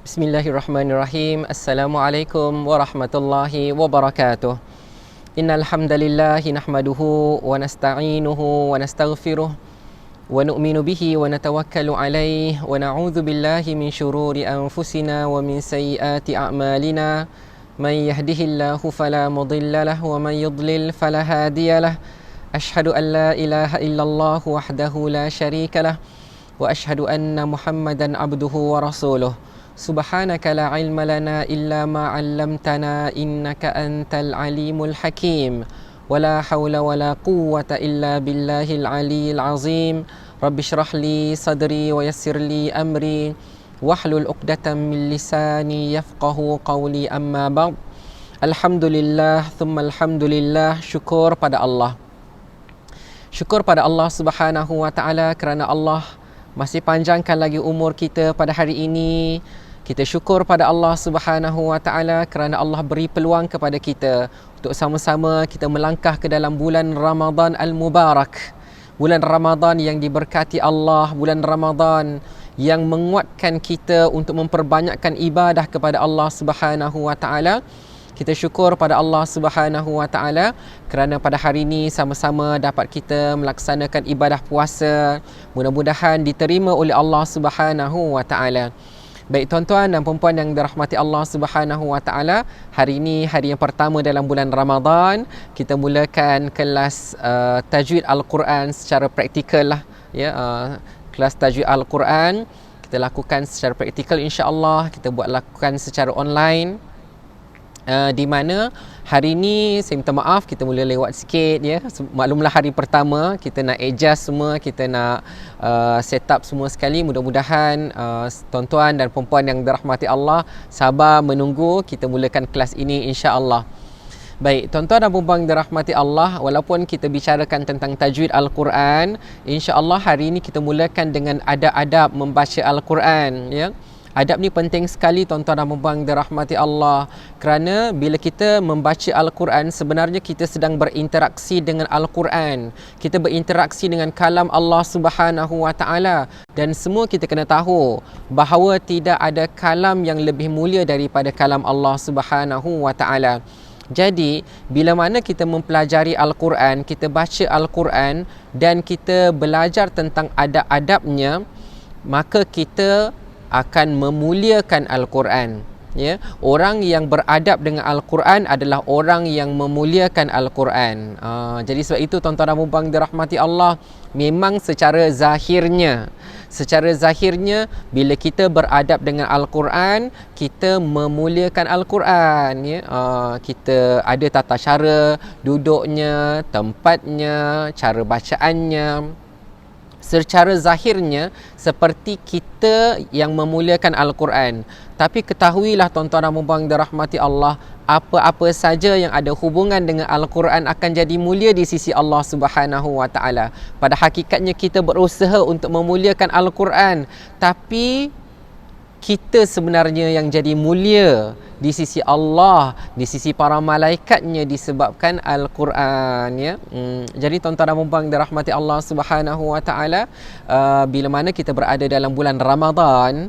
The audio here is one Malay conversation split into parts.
Bismillahirrahmanirrahim. Assalamualaikum warahmatullahi wabarakatuh. Innal hamdalillah nahmaduhu wa nasta'inuhu wa nastaghfiruh wa nu'minu bihi wa natawakkalu alayhi wa na'udzu billahi min shururi anfusina wa min sayyiati a'malina. Man yahdihillahu fala mudilla lahu wa man yudlil fala hadiyalah. Ashhadu an la ilaha illallah wahdahu la syarika lah wa ashhadu anna Muhammadan abduhu wa rasuluh. Subhanaka la ilma lana illa ma 'allamtana innaka antal alimul hakim. Wala haula wala quwwata illa billahil aliyil azim. Rabbi shrah li sadri wa yassir li amri wahlul 'uqdatam min lisani yafqahu qawli, amma ba'd. Alhamdulillah thumma alhamdulillah, syukur pada Allah. Syukur pada Allah Subhanahu wa taala kerana Allah masih panjangkan lagi umur kita pada hari ini. Kita syukur pada Allah Subhanahu wa taala kerana Allah beri peluang kepada kita untuk sama-sama kita melangkah ke dalam bulan Ramadan al-Mubarak. Bulan Ramadan yang diberkati Allah, bulan Ramadan yang menguatkan kita untuk memperbanyakkan ibadah kepada Allah Subhanahu wa taala. Kita syukur pada Allah Subhanahu wa taala kerana pada hari ini sama-sama dapat kita melaksanakan ibadah puasa. Mudah-mudahan diterima oleh Allah Subhanahu wa taala. Baik tuan-tuan dan puan-puan yang dirahmati Allah Subhanahu wa taala, hari ini hari yang pertama dalam bulan Ramadan. Kita mulakan kelas tajwid Al-Quran secara praktikal lah, ya. Kelas tajwid Al-Quran kita lakukan secara praktikal, insya-Allah. Kita buat lakukan secara online. Di mana hari ini saya minta maaf kita mula lewat sikit, ya. Maklumlah hari pertama kita nak adjust semua, kita nak set up semua sekali. Mudah-mudahan tuan-tuan dan puan-puan yang dirahmati Allah sabar menunggu kita mulakan kelas ini, insya-Allah. Baik, tuan-tuan dan puan-puan yang dirahmati Allah, walaupun kita bicarakan tentang tajwid Al-Quran, insya-Allah hari ini kita mulakan dengan adab-adab membaca Al-Quran, ya. Adab ni penting sekali tuan-tuan dan puan-puan dirahmati Allah, kerana bila kita membaca Al-Quran sebenarnya kita sedang berinteraksi dengan Al-Quran. Kita berinteraksi dengan kalam Allah Subhanahu wa taala, dan semua kita kena tahu bahawa tidak ada kalam yang lebih mulia daripada kalam Allah Subhanahu wa taala. Jadi bila mana kita mempelajari Al-Quran, kita baca Al-Quran dan kita belajar tentang adab-adabnya, maka kita akan memuliakan Al-Quran, ya. Orang yang beradab dengan Al-Quran adalah orang yang memuliakan Al-Quran. Jadi sebab itu tuan-tuan dan puan-puan dirahmati Allah, memang secara zahirnya bila kita beradab dengan Al-Quran, kita memuliakan Al-Quran, ya. Kita ada tata cara duduknya, tempatnya, cara bacaannya. Secara zahirnya seperti kita yang memuliakan Al-Quran. Tapi ketahuilah tuan-tuan dan puan-puan dirahmati Allah, apa-apa saja yang ada hubungan dengan Al-Quran akan jadi mulia di sisi Allah Subhanahu wa taala. Pada hakikatnya kita berusaha untuk memuliakan Al-Quran, tapi kita sebenarnya yang jadi mulia di sisi Allah, di sisi para malaikatnya disebabkan Al-Quran, ya. Jadi tuan-tuan dan puan-puan dirahmati Allah Subhanahu wa taala, bila mana kita berada dalam bulan Ramadan,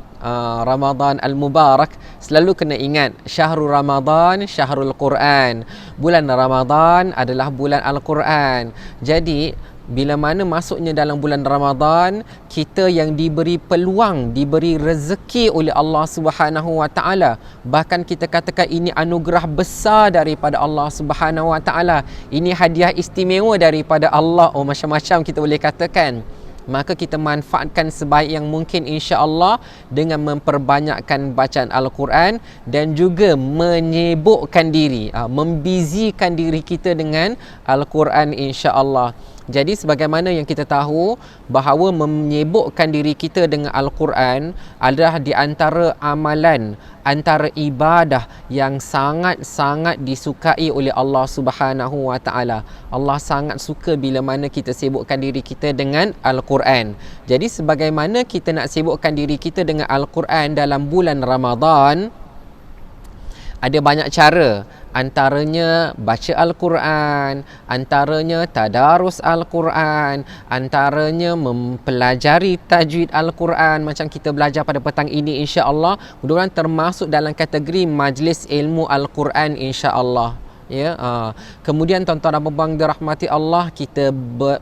Ramadan Al-Mubarak, selalu kena ingat syahrul Ramadan syahrul Quran. Bulan Ramadan adalah bulan Al-Quran. Jadi bila mana masuknya dalam bulan Ramadan, kita yang diberi peluang, diberi rezeki oleh Allah Subhanahu wa taala. Bahkan kita katakan ini anugerah besar daripada Allah Subhanahu wa taala. Ini hadiah istimewa daripada Allah. Oh, macam-macam kita boleh katakan. Maka kita manfaatkan sebaik yang mungkin, insya-Allah, dengan memperbanyakkan bacaan Al-Quran dan juga menyibukkan diri, membizikan diri kita dengan Al-Quran, insya-Allah. Jadi sebagaimana yang kita tahu bahawa menyibukkan diri kita dengan Al-Quran adalah di antara amalan, antara ibadah yang sangat-sangat disukai oleh Allah Subhanahu wa taala. Allah sangat suka bila mana kita sibukkan diri kita dengan Al-Quran. Jadi sebagaimana kita nak sibukkan diri kita dengan Al-Quran dalam bulan Ramadan, ada banyak cara. Antaranya baca Al-Quran, antaranya tadarus Al-Quran, antaranya mempelajari tajwid Al-Quran macam kita belajar pada petang ini, insya-Allah. Mudah-mudahan termasuk dalam kategori majlis ilmu Al-Quran, insya-Allah. Ya, kemudian tuan-tuan dan puan dirahmati Allah, kita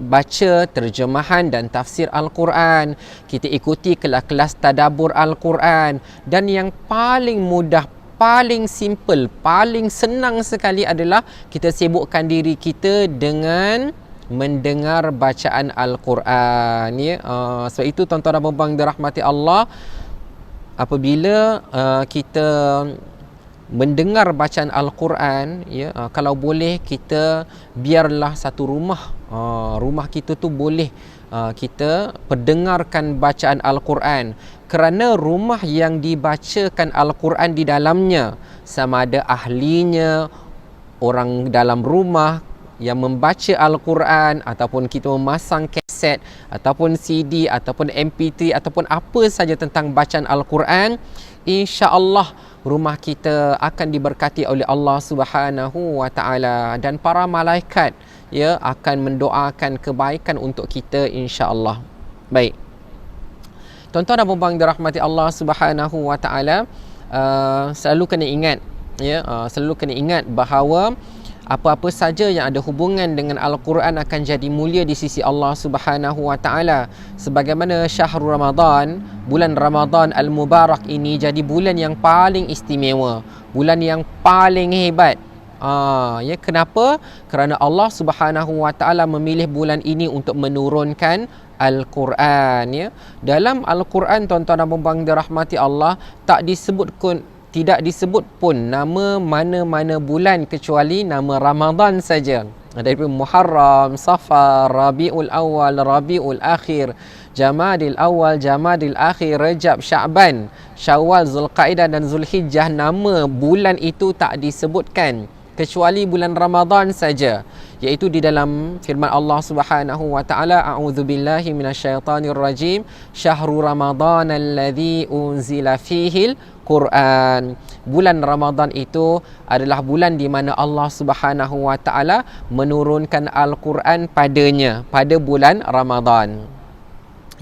baca terjemahan dan tafsir Al-Quran, kita ikuti kelas-kelas tadabbur Al-Quran, dan yang paling mudah, paling simple, paling senang sekali adalah kita sibukkan diri kita dengan mendengar bacaan Al-Quran, ya. Sebab itu tuan-tuan dan puan dirahmati Allah, apabila kita mendengar bacaan Al-Quran, ya, kalau boleh kita biarlah satu rumah kita tu boleh kita pendengarkan bacaan Al-Quran, kerana rumah yang dibacakan Al-Quran di dalamnya, sama ada ahlinya, orang dalam rumah yang membaca Al-Quran, ataupun kita memasang kaset ataupun CD ataupun MP3 ataupun apa saja tentang bacaan Al-Quran, insya-Allah rumah kita akan diberkati oleh Allah Subhanahu wa taala, dan para malaikat, ya, akan mendoakan kebaikan untuk kita, insya-Allah. Baik. Tuan-tuan dan puan dirahmati Allah Subhanahu wa taala, selalu kena ingat, ya, selalu kena ingat bahawa apa-apa saja yang ada hubungan dengan Al-Quran akan jadi mulia di sisi Allah Subhanahu wa taala. Sebagaimana syahrul Ramadan, bulan Ramadan al-Mubarak ini jadi bulan yang paling istimewa, bulan yang paling hebat. Ya, kenapa? Kerana Allah Subhanahu wa taala memilih bulan ini untuk menurunkan Al-Quran, ya. Dalam Al-Quran, tuan-tuan dan puan dirahmati Allah, tidak disebut pun nama mana-mana bulan kecuali nama Ramadan saja. Daripada Muharram, Safar, Rabiul Awal, Rabiul Akhir, Jamadil Awal, Jamadil Akhir, Rajab, Sya'ban, Syawal, Zulqaidah dan Zulhijjah, nama bulan itu tak disebutkan kecuali bulan Ramadan saja, iaitu di dalam firman Allah Subhanahu wa taala, a'udzubillahi minasyaitonir rajim, syahrul ramadhan alladzi unzila fihil Quran. Bulan Ramadan itu adalah bulan di mana Allah Subhanahu wa taala menurunkan Al-Quran padanya, pada bulan Ramadan.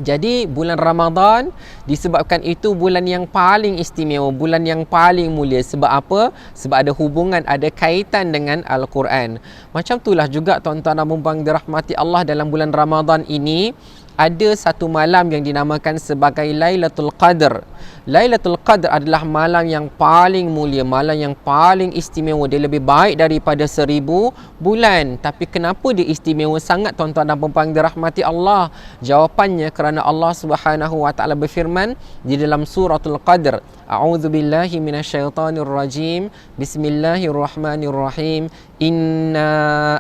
Jadi bulan Ramadan disebabkan itu bulan yang paling istimewa, bulan yang paling mulia. Sebab apa? Sebab ada hubungan, ada kaitan dengan Al-Quran. Macam itulah juga tuan-tuan dan puan dirahmati Allah, dalam bulan Ramadan ini ada satu malam yang dinamakan sebagai Lailatul Qadr. Lailatul Qadr adalah malam yang paling mulia, malam yang paling istimewa. Dia lebih baik daripada 1000 bulan. Tapi kenapa dia istimewa sangat, tuan-tuan dan puan dirahmati Allah? Jawapannya kerana Allah Subhanahu wa taala berfirman di dalam suratul Qadr, a'udzubillahi minasyaitonir rajim, bismillahirrahmanirrahim, inna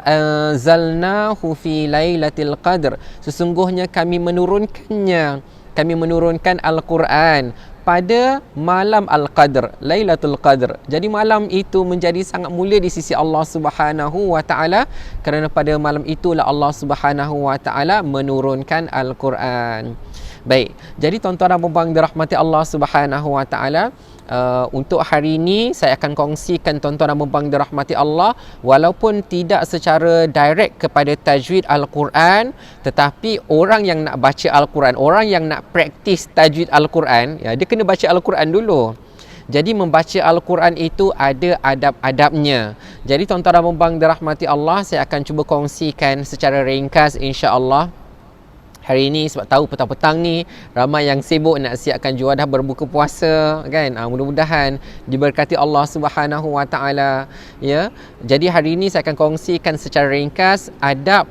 anzalnahu fi lailatul qadr. Sesungguhnya kami menurunkan Al-Quran pada malam Al-Qadr, Lailatul Qadr. Jadi malam itu menjadi sangat mulia di sisi Allah Subhanahu wa taala, kerana pada malam itulah Allah Subhanahu wa taala menurunkan Al-Quran. Baik, jadi tuan-tuan dan puan dirahmati Allah Subhanahu wa taala, untuk hari ini saya akan kongsikan tuan-tuan dan puan dirahmati Allah, walaupun tidak secara direct kepada tajwid Al-Quran, tetapi orang yang nak baca Al-Quran, orang yang nak praktis tajwid Al-Quran, ya, dia kena baca Al-Quran dulu. Jadi membaca Al-Quran itu ada adab-adabnya. Jadi tuan-tuan dan puan dirahmati Allah, saya akan cuba kongsikan secara ringkas, insya-Allah. Hari ini sebab tahu petang-petang ni ramai yang sibuk nak siapkan juadah berbuka puasa, kan. Mudah-mudahan diberkati Allah Subhanahu wa taala, ya. Jadi hari ini saya akan kongsikan secara ringkas adab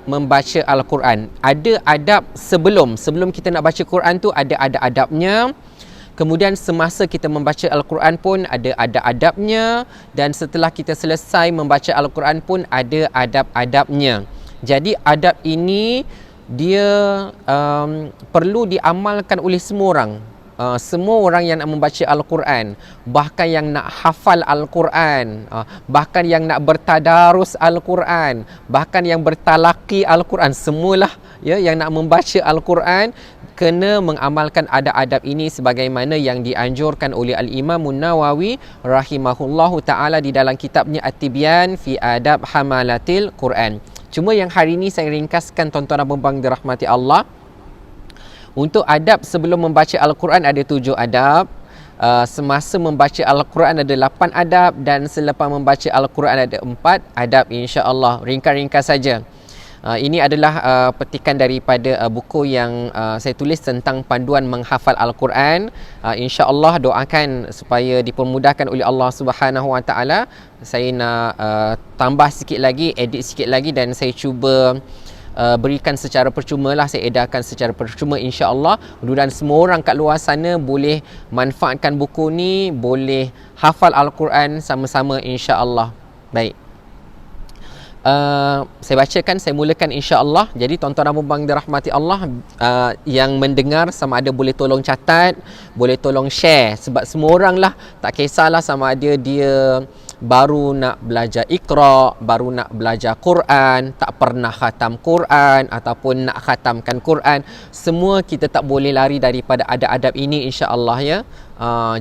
membaca Al-Quran. Ada adab sebelum kita nak baca Quran tu, ada adabnya. Kemudian semasa kita membaca Al-Quran pun ada adab-adabnya, dan setelah kita selesai membaca Al-Quran pun ada adab-adabnya. Jadi adab ini dia perlu diamalkan oleh semua orang. Semua orang yang nak membaca Al-Quran, bahkan yang nak hafal Al-Quran, bahkan yang nak bertadarus Al-Quran, bahkan yang bertalaki Al-Quran, semualah ya, yang nak membaca Al-Quran kena mengamalkan adab-adab ini sebagaimana yang dianjurkan oleh Al-Imam Nawawi rahimahullahu ta'ala di dalam kitabnya At-Tibyan fi Adab Hamalatil Quran. Cuma yang hari ini saya ringkaskan tuan-tuan dan puan-puan dirahmati Allah. Untuk adab sebelum membaca Al-Quran ada 7 adab. Semasa membaca Al-Quran ada 8 adab, dan selepas membaca Al-Quran ada 4 adab, insya-Allah. Ringkas-ringkas saja. Ini adalah petikan daripada buku yang saya tulis tentang panduan menghafal Al-Quran. InsyaAllah doakan supaya dipermudahkan oleh Allah Subhanahu Wa Taala. Saya nak tambah sikit lagi, edit sikit lagi, dan saya cuba berikan secara percuma lah. Saya edarkan secara percuma, insya-Allah. Mudah-mudahan semua orang kat luar sana boleh manfaatkan buku ni, boleh hafal Al-Quran sama-sama, insya-Allah. Baik. Saya bacakan, saya mulakan, insya-Allah. Jadi tuan-tuan dan puan-puan dirahmati Allah, yang mendengar sama ada boleh tolong catat, boleh tolong share, sebab semua orang lah, tak kisahlah sama ada dia baru nak belajar Iqra, baru nak belajar Quran, tak pernah khatam Quran ataupun nak khatamkan Quran, semua kita tak boleh lari daripada adab-adab ini, insya-Allah, ya.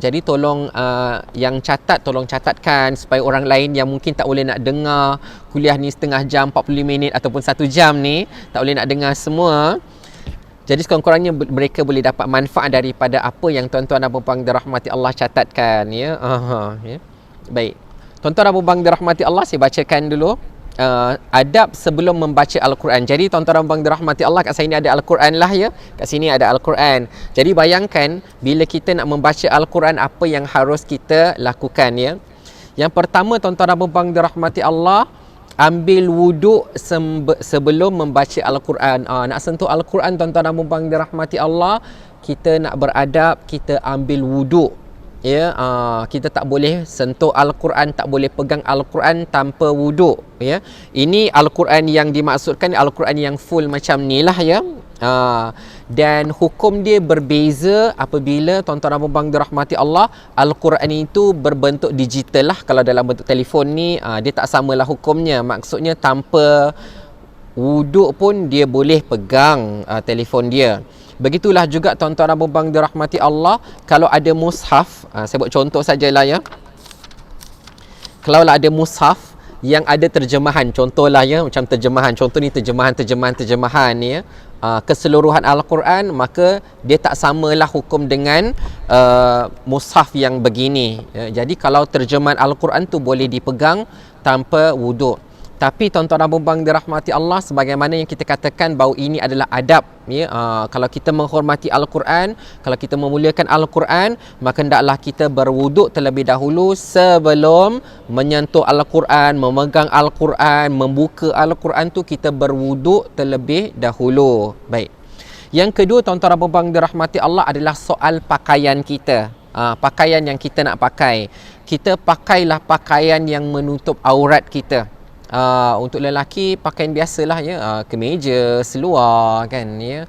Jadi tolong yang catat, tolong catatkan supaya orang lain yang mungkin tak boleh nak dengar kuliah ni setengah jam, 40 minit ataupun 1 jam ni, tak boleh nak dengar semua. Jadi sekurang-kurangnya mereka boleh dapat manfaat daripada apa yang tuan-tuan dan puan-puan dirahmati Allah catatkan, ya. Ya. Baik. Tuan-tuan dan puan-puan dirahmati Allah, saya bacakan dulu adab sebelum membaca Al-Quran. Jadi tuan-tuan dan puan-puan dirahmati Allah, kat saya ni ada Al-Quran lah, ya. Kat sini ada Al-Quran. Jadi bayangkan bila kita nak membaca Al-Quran, apa yang harus kita lakukan, ya. Yang pertama, tuan-tuan dan puan-puan dirahmati Allah, ambil wuduk sebelum membaca Al-Quran. Nak sentuh Al-Quran, tuan-tuan dan puan-puan dirahmati Allah, kita nak beradab, kita ambil wuduk. Ya, kita tak boleh sentuh Al-Quran, tak boleh pegang Al-Quran tanpa wuduk, ya. Ini Al-Quran yang dimaksudkan, Al-Quran yang full macam ni lah, ya. Dan hukum dia berbeza apabila tuan-tuan dan puan-puan dirahmati Allah, Al-Quran itu berbentuk digital lah. Kalau dalam bentuk telefon ni, dia tak samalah hukumnya. Maksudnya tanpa wuduk pun dia boleh pegang telefon dia. Begitulah juga tuan-tuan dan puan-puan dirahmati Allah, kalau ada mushaf, saya buat contoh sajalah, ya. Kalau ada mushaf yang ada terjemahan, contohlah, ya, macam terjemahan, contoh ni terjemahan ni, ya, keseluruhan Al-Quran, maka dia tak samalah hukum dengan mushaf yang begini, ya. Jadi kalau terjemahan Al-Quran tu boleh dipegang tanpa wuduk. Tapi tuan-tuan dan puan-puan dirahmati Allah, sebagaimana yang kita katakan bahawa ini adalah adab, ya. Kalau kita menghormati Al-Quran, kalau kita memuliakan Al-Quran, maka hendaklah kita berwuduk terlebih dahulu sebelum menyentuh Al-Quran, memegang Al-Quran, membuka Al-Quran tu kita berwuduk terlebih dahulu. Baik. Yang kedua, tuan-tuan dan puan-puan dirahmati Allah, adalah soal pakaian kita. Pakaian yang kita nak pakai. Kita pakailah pakaian yang menutup aurat kita. Untuk lelaki pakaian biasalah, ya, kemeja, seluar, kan, ya.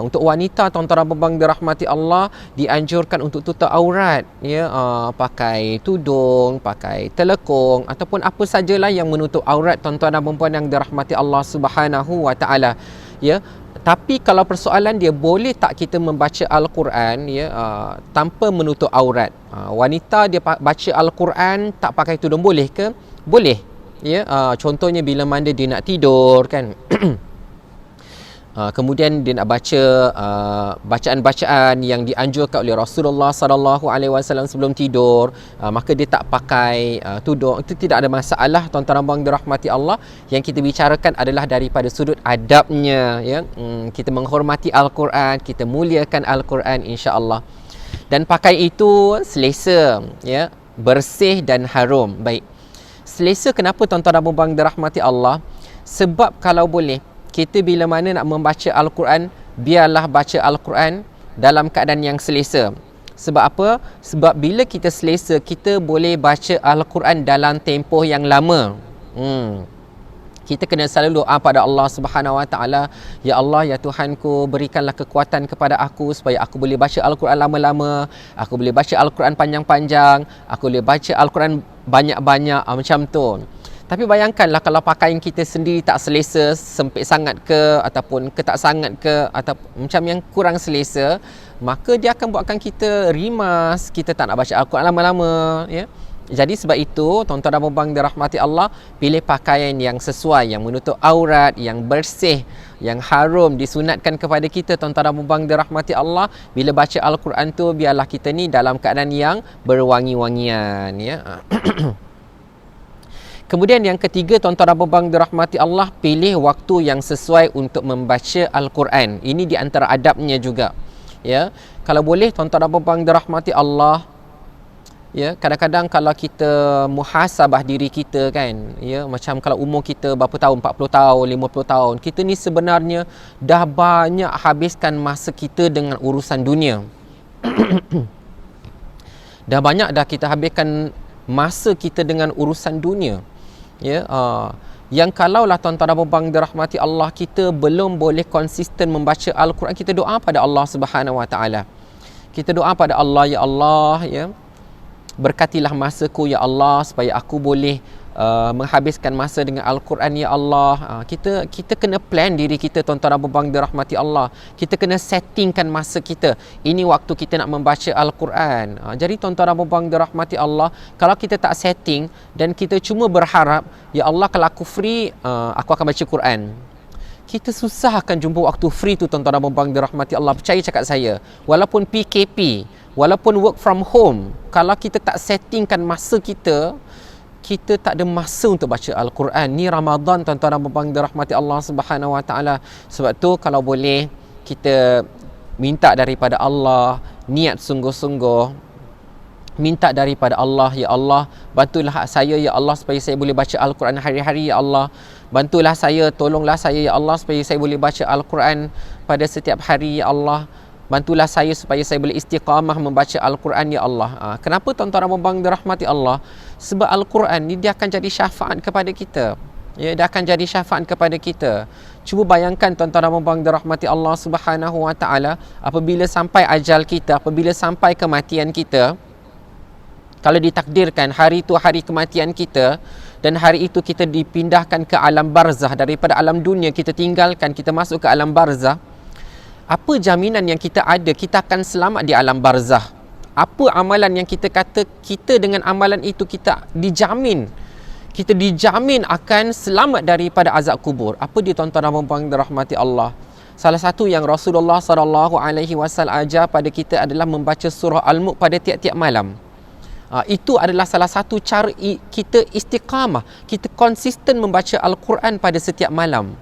Untuk wanita, tuan-tuan dan puan-puan dirahmati Allah, dianjurkan untuk tutup aurat, ya. Pakai tudung, pakai telekung, ataupun apa sajalah yang menutup aurat tuan-tuan dan puan-puan yang dirahmati Allah Subhanahu Wa Taala, ya. Tapi kalau persoalan dia, boleh tak kita membaca Al-Quran, ya, tanpa menutup aurat? Wanita dia baca Al-Quran tak pakai tudung, boleh ke? Boleh. Ya, contohnya bila mana dia nak tidur, kan. Kemudian dia nak baca bacaan-bacaan yang dianjurkan oleh Rasulullah sallallahu alaihi wasallam sebelum tidur, maka dia tak pakai tudung. Itu tidak ada masalah, tuan-tuan dan puan dirahmati Allah. Yang kita bicarakan adalah daripada sudut adabnya, ya. Kita menghormati Al-Quran, kita muliakan Al-Quran, insya-Allah. Dan pakai itu selesa, ya, bersih dan harum. Baik. Selesa kenapa, tuan-tuan dan puan dirahmati Allah? Sebab kalau boleh, kita bila mana nak membaca Al-Quran, biarlah baca Al-Quran dalam keadaan yang selesa. Sebab apa? Sebab bila kita selesa, kita boleh baca Al-Quran dalam tempoh yang lama. Kita kena selalu doa pada Allah Subhanahu Wa Taala, ya Allah, ya Tuhanku, berikanlah kekuatan kepada aku supaya aku boleh baca Al-Quran lama-lama, aku boleh baca Al-Quran panjang-panjang, aku boleh baca Al-Quran banyak-banyak, macam tu. Tapi bayangkanlah kalau pakaian kita sendiri tak selesa, sempit sangat ke ataupun ketat sangat ke, atau macam yang kurang selesa, maka dia akan buatkan kita rimas, kita tak nak baca Al-Quran lama-lama, ya. Jadi sebab itu, tuan-tuan dan puan-puan dirahmati Allah, pilih pakaian yang sesuai, yang menutup aurat, yang bersih, yang harum, disunatkan kepada kita, tuan-tuan dan puan-puan dirahmati Allah. Bila baca Al-Quran tu, biarlah kita ni dalam keadaan yang berwangi-wangian, ya. Kemudian yang ketiga, tuan-tuan dan puan-puan dirahmati Allah, pilih waktu yang sesuai untuk membaca Al-Quran. Ini di antara adabnya juga, ya. Kalau boleh, tuan-tuan dan puan-puan dirahmati Allah, ya, kadang-kadang kalau kita muhasabah diri kita kan, ya, macam kalau umur kita berapa tahun, 40 tahun, 50 tahun, kita ni sebenarnya dah banyak habiskan masa kita dengan urusan dunia. Dah banyak dah kita habiskan masa kita dengan urusan dunia, ya. Yang kalaulah tuan-tuan dan puan-puan dirahmati Allah, kita belum boleh konsisten membaca Al-Quran, kita doa pada Allah Subhanahu Wa Taala. Kita doa pada Allah, ya Allah, ya, berkatilah masaku ya Allah, supaya aku boleh menghabiskan masa dengan Al-Quran ya Allah. Kita kena plan diri kita, tuan-tuan dan puan-puan dirahmati Allah. Kita kena settingkan masa kita. Ini waktu kita nak membaca Al-Quran. Jadi tuan-tuan dan puan-puan dirahmati Allah, kalau kita tak setting dan kita cuma berharap, ya Allah kalau aku free, aku akan baca Quran, kita susah akan jumpa waktu free tu, tuan-tuan dan puan-puan dirahmati Allah. Percaya cakap saya, walaupun PKP, walaupun work from home, kalau kita tak settingkan masa kita, kita tak ada masa untuk baca Al-Quran. Ni Ramadan, tuan-tuan dan puan-puan dirahmati Allah Subhanahu Wa Taala. Sebab tu kalau boleh kita minta daripada Allah, niat sungguh-sungguh, minta daripada Allah, ya Allah, bantulah saya ya Allah supaya saya boleh baca Al-Quran hari-hari ya Allah. Bantulah saya, tolonglah saya ya Allah supaya saya boleh baca Al-Quran pada setiap hari ya Allah. Bantulah saya supaya saya boleh istiqamah membaca Al-Quran ya Allah. Kenapa tuan-tuan dan puan-puan dirahmati Allah? Sebab Al-Quran ni dia akan jadi syafaat kepada kita. Ya, dia akan jadi syafaat kepada kita. Cuba bayangkan tuan-tuan dan puan-puan dirahmati Allah Subhanahu Wa Taala, apabila sampai ajal kita, apabila sampai kematian kita, kalau ditakdirkan hari itu hari kematian kita, dan hari itu kita dipindahkan ke alam barzah, daripada alam dunia kita tinggalkan, kita masuk ke alam barzah, apa jaminan yang kita ada kita akan selamat di alam barzah? Apa amalan yang kita kata kita dengan amalan itu kita dijamin, kita dijamin akan selamat daripada azab kubur? Apa dia, tuan-tuan dan puan-puan dirahmati Allah? Salah satu yang Rasulullah SAW ajar pada kita adalah membaca surah Al-Mulk pada tiap-tiap malam. Itu adalah salah satu cara kita istiqamah, kita konsisten membaca Al-Quran pada setiap malam.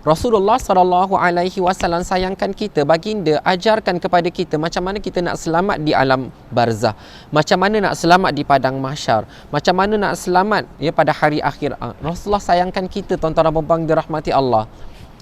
Rasulullah SAW sayangkan kita, baginda ajarkan kepada kita macam mana kita nak selamat di alam barzah, macam mana nak selamat di padang mahsyar, macam mana nak selamat ya pada hari akhir. Rasulullah sayangkan kita, tuan-tuan dan puan-puan dirahmati Allah.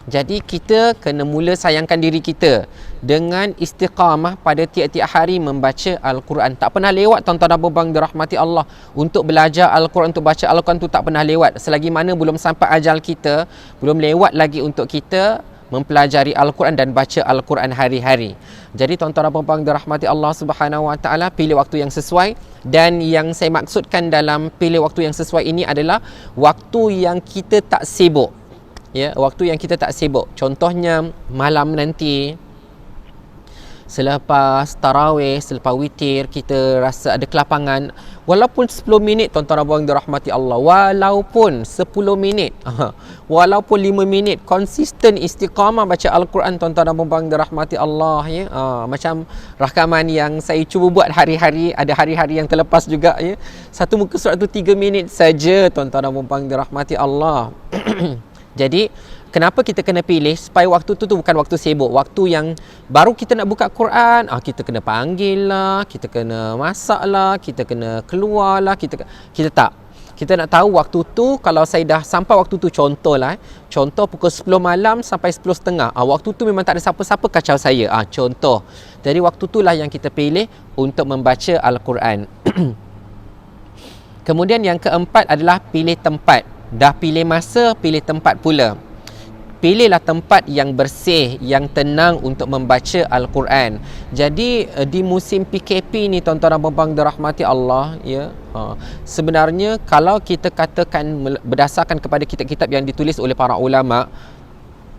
Jadi kita kena mula sayangkan diri kita dengan istiqamah pada tiap-tiap hari membaca Al-Quran. Tak pernah lewat, tuan-tuan dan puan-puan dirahmati Allah, untuk belajar Al-Quran, untuk baca Al-Quran tu tak pernah lewat. Selagi mana belum sampai ajal kita, belum lewat lagi untuk kita mempelajari Al-Quran dan baca Al-Quran hari-hari. Jadi tuan-tuan dan puan-puan dirahmati Allah Subhanahu Wa Taala, pilih waktu yang sesuai. Dan yang saya maksudkan dalam pilih waktu yang sesuai ini adalah waktu yang kita tak sibuk. Ya, waktu yang kita tak sibuk. Contohnya malam nanti, selepas tarawih, selepas witir, kita rasa ada kelapangan, walaupun 10 minit, tuan-tuan dan puan dirahmati Allah, walaupun 10 minit, walaupun 5 minit, konsisten istiqamah baca Al-Quran, tuan-tuan dan puan dirahmati Allah, ya. Macam rakaman yang saya cuba buat hari-hari, ada hari-hari yang terlepas juga, ya. Satu muka surat tu 3 minit saja, tuan-tuan dan puan dirahmati Allah. Jadi kenapa kita kena pilih supaya waktu tu bukan waktu sibuk, waktu yang baru kita nak buka Quran, kita kena panggil lah, kita kena masak lah, kita kena keluar lah, kita tak. Kita nak tahu waktu tu, kalau saya dah sampai waktu tu, contoh pukul 10 malam sampai 10.30, waktu tu memang tak ada siapa-siapa kacau saya, contoh. Jadi waktu tu lah yang kita pilih untuk membaca Al-Quran. Kemudian yang keempat adalah pilih tempat. Dah pilih masa, pilih tempat pula. pilihlah tempat yang bersih, yang tenang untuk membaca Al-Quran. Jadi di musim PKP ni tuan-tuan dan puan-puan dirahmati Allah, ya, sebenarnya kalau kita katakan berdasarkan kepada kitab-kitab yang ditulis oleh para ulama,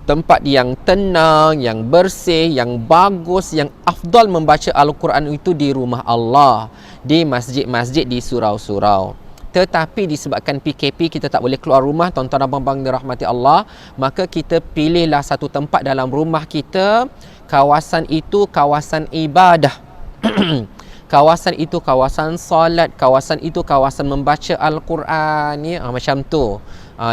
tempat yang tenang, yang bersih, yang bagus, yang afdal membaca Al-Quran itu di rumah Allah, di masjid-masjid, di surau-surau. Tetapi disebabkan PKP kita tak boleh keluar rumah, tuan-tuan dan puan-puan dirahmati Allah, maka kita pilihlah satu tempat dalam rumah kita. Kawasan itu kawasan ibadah. Kawasan itu kawasan solat, kawasan itu kawasan membaca Al-Quran, ya, macam tu.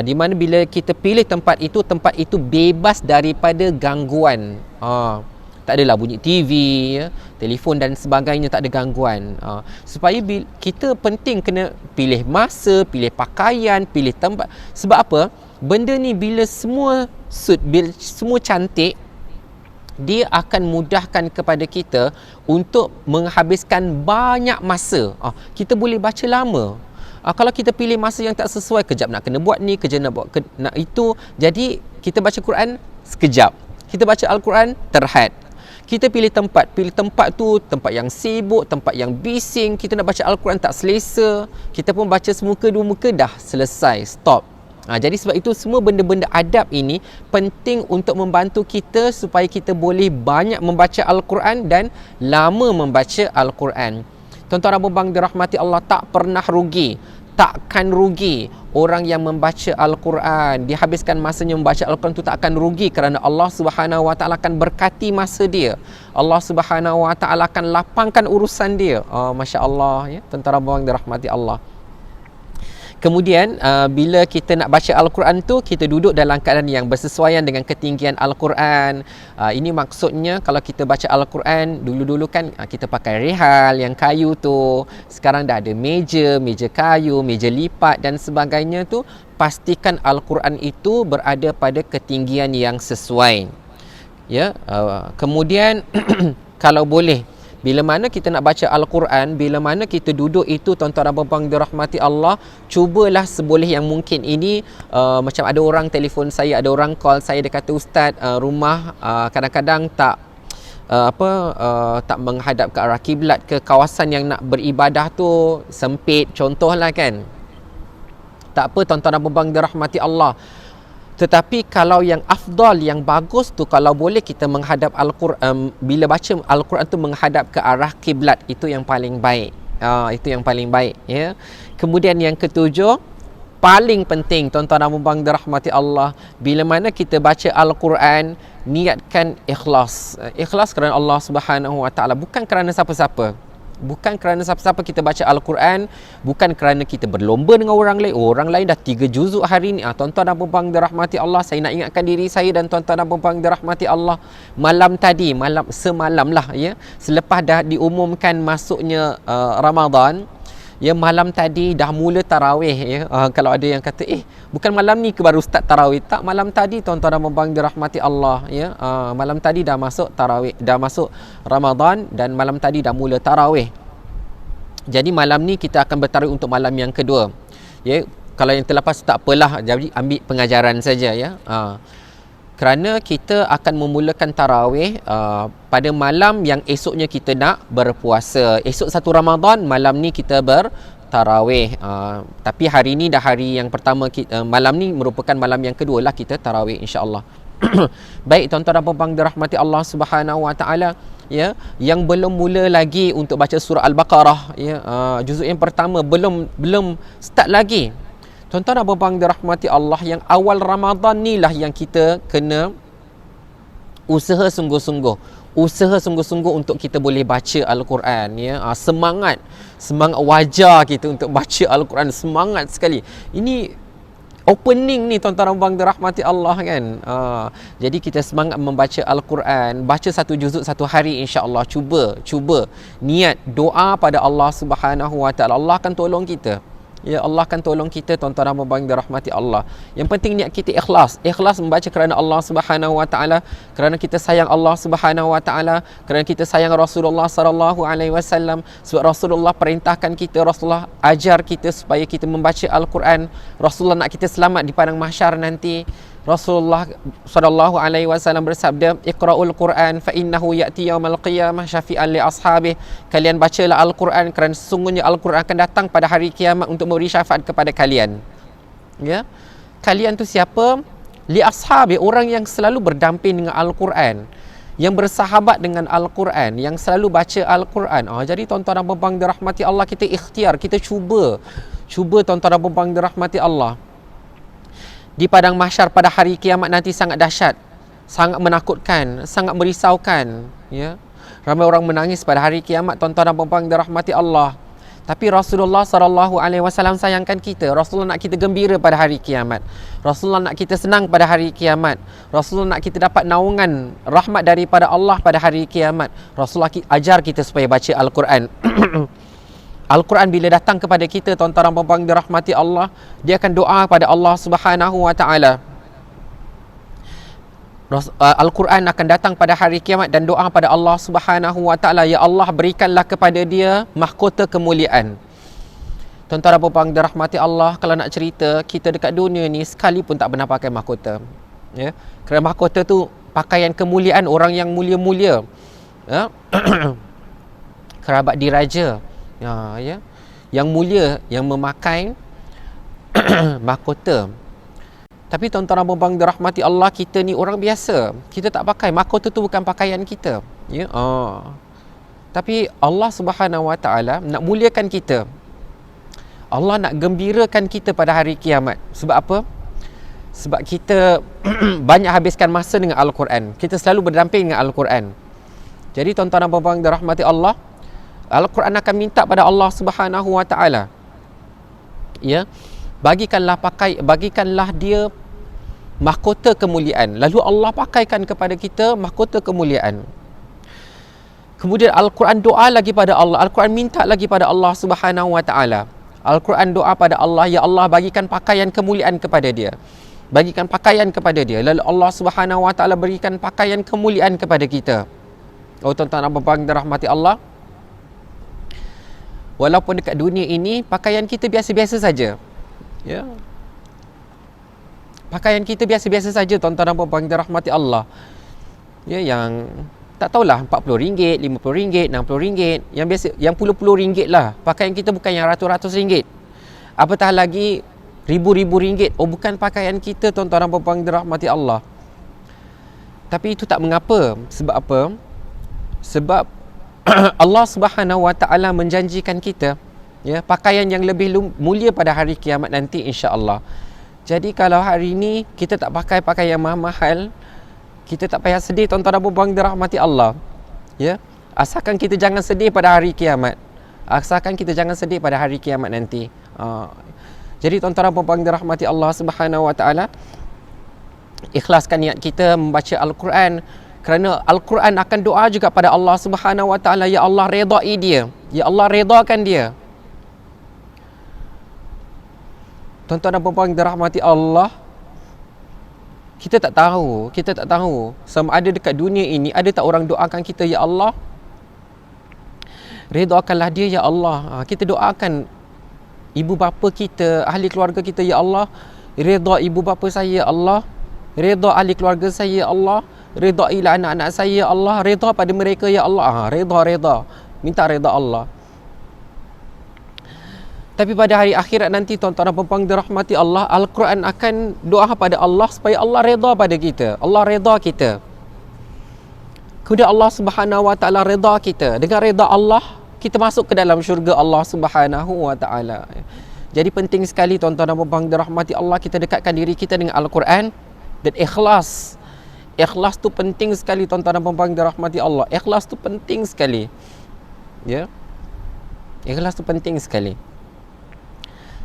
Di mana bila kita pilih tempat itu bebas daripada gangguan. Tak adalah bunyi TV, ya, telefon dan sebagainya, tak ada gangguan. Supaya kita penting kena pilih masa, pilih pakaian, pilih tempat. Sebab apa? Benda ni bila semua bila semua cantik, dia akan mudahkan kepada kita untuk menghabiskan banyak masa. Kita boleh baca lama. Kalau kita pilih masa yang tak sesuai, kejap nak kena buat ni, kejap nak buat nak itu, jadi kita baca Quran sekejap. Kita baca Al-Quran terhad. Kita pilih tempat tu tempat yang sibuk, tempat yang bising, kita nak baca Al-Quran tak selesa, kita pun baca semuka dua muka dah selesai, stop. Jadi sebab itu semua benda-benda adab ini penting untuk membantu kita supaya kita boleh banyak membaca Al-Quran dan lama membaca Al-Quran. Tuan-tuan dan puan-puan dirahmati Allah, tak pernah rugi, takkan rugi orang yang membaca Al-Quran, dihabiskan masanya membaca Al-Quran tu tak akan rugi, kerana Allah Subhanahu Wa Taala akan berkati masa dia. Allah Subhanahu Wa Taala akan lapangkan urusan dia. Masya-Allah, ya, tuan-tuan dan puan-puan dirahmati Allah. Kemudian bila kita nak baca Al-Quran tu, kita duduk dalam keadaan yang bersesuaian dengan ketinggian Al-Quran. Ini maksudnya kalau kita baca Al-Quran, dulu-dulu kan kita pakai rehal yang kayu tu. Sekarang dah ada meja kayu, meja lipat dan sebagainya tu. Pastikan Al-Quran itu berada pada ketinggian yang sesuai. Ya, kemudian kalau boleh, bila mana kita nak baca Al-Quran, bila mana kita duduk itu, tuan-tuan dan puan-puan dirahmati Allah, cubalah seboleh yang mungkin. Ini macam ada orang telefon saya, ada orang call saya, dia kata, Ustaz, rumah kadang-kadang tak tak menghadap ke arah kiblat, ke kawasan yang nak beribadah tu sempit, contohlah kan. Tak apa tuan-tuan dan puan-puan dirahmati Allah. Tetapi kalau yang afdal, yang bagus tu, kalau boleh kita menghadap Al-Quran, bila baca Al-Quran tu menghadap ke arah kiblat, itu yang paling baik. Itu yang paling baik, ya. Kemudian yang ketujuh, paling penting tuan-tuan dan puan-puan dirahmati Allah, bila mana kita baca Al-Quran, niatkan ikhlas. Ikhlas kerana Allah Subhanahu Wa Taala, bukan kerana siapa-siapa. Bukan kerana siapa-siapa kita baca Al-Quran, bukan kerana kita berlomba dengan orang lain. Orang lain dah 3 juzuk hari ni. Tuan-tuan dan puan-puan dirahmati Allah, saya nak ingatkan diri saya dan tuan-tuan dan puan-puan dirahmati Allah, semalam lah, ya, selepas dah diumumkan masuknya Ramadan, ya, malam tadi dah mula tarawih, ya. Kalau ada yang kata, bukan malam ni ke baru start tarawih? Tak, malam tadi tuan-tuan dan puan-puan dirahmati Allah, ya. Malam tadi dah masuk tarawih, dah masuk Ramadan, dan malam tadi dah mula tarawih. Jadi malam ni kita akan bertarawih untuk malam yang kedua, ya. Kalau yang terlepas tak apalah, jadi ambil pengajaran saja, ya. Kerana kita akan memulakan tarawih pada malam yang esoknya kita nak berpuasa. Esok 1 Ramadan, malam ni kita bertarawih. Tapi hari ni dah hari yang pertama, malam ni merupakan malam yang kedua lah kita tarawih, insya-Allah. Baik tuan-tuan dan puan-puan dirahmati Allah Subhanahu Wa Taala, ya, yang belum mula lagi untuk baca surah Al-Baqarah, ya, juzuk yang pertama belum start lagi. Tuan-tuan dan puan-puan dirahmati Allah, yang awal Ramadan ni lah yang kita kena usaha sungguh-sungguh untuk kita boleh baca Al-Quran, ya. Semangat wajah kita untuk baca Al-Quran, semangat sekali. Ini opening ni tuan-tuan dan puan dirahmati Allah, kan. Jadi kita semangat membaca Al-Quran, baca 1 juzuk 1 hari, insya-Allah. Cuba niat doa pada Allah Subhanahu Wa Taala, Allah akan tolong kita. Ya, Allah akan tolong kita, tuan-tuan dan puan-puan dirahmati Allah. Yang penting niat kita ikhlas membaca kerana Allah Subhanahu Wa Taala, kerana kita sayang Allah Subhanahu Wa Taala, kerana kita sayang Rasulullah sallallahu alaihi wasallam. Sebab Rasulullah perintahkan kita, Rasulullah ajar kita supaya kita membaca Al-Quran. Rasulullah nak kita selamat di padang mahsyar nanti. Rasulullah sallallahu alaihi wasallam bersabda, "Iqra'ul Quran fa innahu ya'ti yaumal qiyamah syafi'an li ashabihi." Kalian bacalah Al-Quran kerana sesungguhnya Al-Quran akan datang pada hari kiamat untuk memberi syafaat kepada kalian. Ya. Kalian tu siapa? Li ashabi, orang yang selalu berdamping dengan Al-Quran, yang bersahabat dengan Al-Quran, yang selalu baca Al-Quran. Jadi tuan-tuan dan puan-puan dirahmati Allah, kita ikhtiar, kita cuba tuan-tuan dan puan-puan dirahmati Allah. Di padang mahsyar pada hari kiamat nanti sangat dahsyat, sangat menakutkan, sangat merisaukan, ya. Ramai orang menangis pada hari kiamat tuan-tuan dan puan-puan dirahmati Allah. Tapi Rasulullah SAW sayangkan kita. Rasulullah nak kita gembira pada hari kiamat. Rasulullah nak kita senang pada hari kiamat. Rasulullah nak kita dapat naungan rahmat daripada Allah pada hari kiamat. Rasulullah ajar kita supaya baca Al-Quran. Al-Quran bila datang kepada kita tuan-tuan dan puan-puan dirahmati Allah, dia akan doa kepada Allah Subhanahu wa taala. Al-Quran akan datang pada hari kiamat dan doa pada Allah Subhanahu wa taala, ya Allah, berikanlah kepada dia mahkota kemuliaan. Tuan-tuan dan puan-puan dirahmati Allah, kalau nak cerita, kita dekat dunia ni sekali pun tak pernah pakai mahkota. Ya. Kerana mahkota tu pakaian kemuliaan orang yang mulia-mulia. Ya. Kerabat diraja. Ya. Yang mulia yang memakai mahkota. Tapi tuan-tuan dan puan-puan dirahmati Allah, kita ni orang biasa. Kita tak pakai. Mahkota tu bukan pakaian kita. Ya. Tapi Allah Subhanahu wa taala nak muliakan kita. Allah nak gembirakan kita pada hari kiamat. Sebab apa? Sebab kita banyak habiskan masa dengan Al-Quran. Kita selalu berdamping dengan Al-Quran. Jadi tuan-tuan dan puan-puan dirahmati Allah, Al-Quran akan minta pada Allah Subhanahu wa taala, ya, bagikanlah dia mahkota kemuliaan. Lalu Allah pakaikan kepada kita mahkota kemuliaan. Kemudian Al-Quran doa lagi pada Allah. Al-Quran minta lagi pada Allah Subhanahu wa taala. Al-Quran doa pada Allah, ya Allah, bagikan pakaian kemuliaan kepada dia. Bagikan pakaian kepada dia. Lalu Allah Subhanahu wa taala berikan pakaian kemuliaan kepada kita. Tuan-tuan dan puan-puan dirahmati Allah, walaupun dekat dunia ini pakaian kita biasa-biasa saja. Ya. Pakaian kita biasa-biasa saja tuan-tuan dan puan-puan dirahmati Allah. Ya, yang tak tahulah RM40, RM50, RM60, yang biasa, yang puluh-puluh ringgit lah. Pakaian kita bukan yang ratus-ratus ringgit. Apatah lagi ribu-ribu ringgit. Bukan pakaian kita tuan-tuan dan puan-puan dirahmati Allah. Tapi itu tak mengapa. Sebab apa? Sebab Allah Subhanahu wa taala menjanjikan kita, ya, pakaian yang lebih mulia pada hari kiamat nanti, insya-Allah. Jadi kalau hari ini kita tak pakai pakaian mahal, kita tak payah sedih tuan-tuan dan puan-puan dirahmati Allah. Ya. Asalkan kita jangan sedih pada hari kiamat. Asalkan kita jangan sedih pada hari kiamat nanti. Jadi tuan-tuan dan puan-puan dirahmati Allah Subhanahu wa taala, ikhlaskan niat kita membaca Al-Quran. Kerana Al-Quran akan doa juga pada Allah Subhanahu wa taala, ya Allah, redai dia. Ya Allah, redakan dia. Tuan-tuan dan puan-puan dirahmati Allah, kita tak tahu sama ada dekat dunia ini ada tak orang doakan kita, ya Allah, redakanlah dia, ya Allah. Kita doakan ibu bapa kita, ahli keluarga kita, ya Allah, reda ibu bapa saya, ya Allah, reda ahli keluarga saya, ya Allah, redailah anak-anak saya, ya Allah, reda pada mereka, ya Allah. Reda, minta reda Allah. Tapi pada hari akhirat nanti tuan-tuan dan puan-puan dirahmati Allah, Al-Quran akan doa pada Allah supaya Allah reda pada kita. Allah reda kita. Kemudian Allah Subhanahu wa taala reda kita. Dengan reda Allah, kita masuk ke dalam syurga Allah Subhanahu wa taala. Jadi penting sekali tuan-tuan dan puan-puan dirahmati Allah, kita dekatkan diri kita dengan Al-Quran dan ikhlas. Ikhlas tu penting sekali tuan-tuan dan puan-puan dirahmati Allah. Ikhlas tu penting sekali. Ya. Ikhlas tu penting sekali.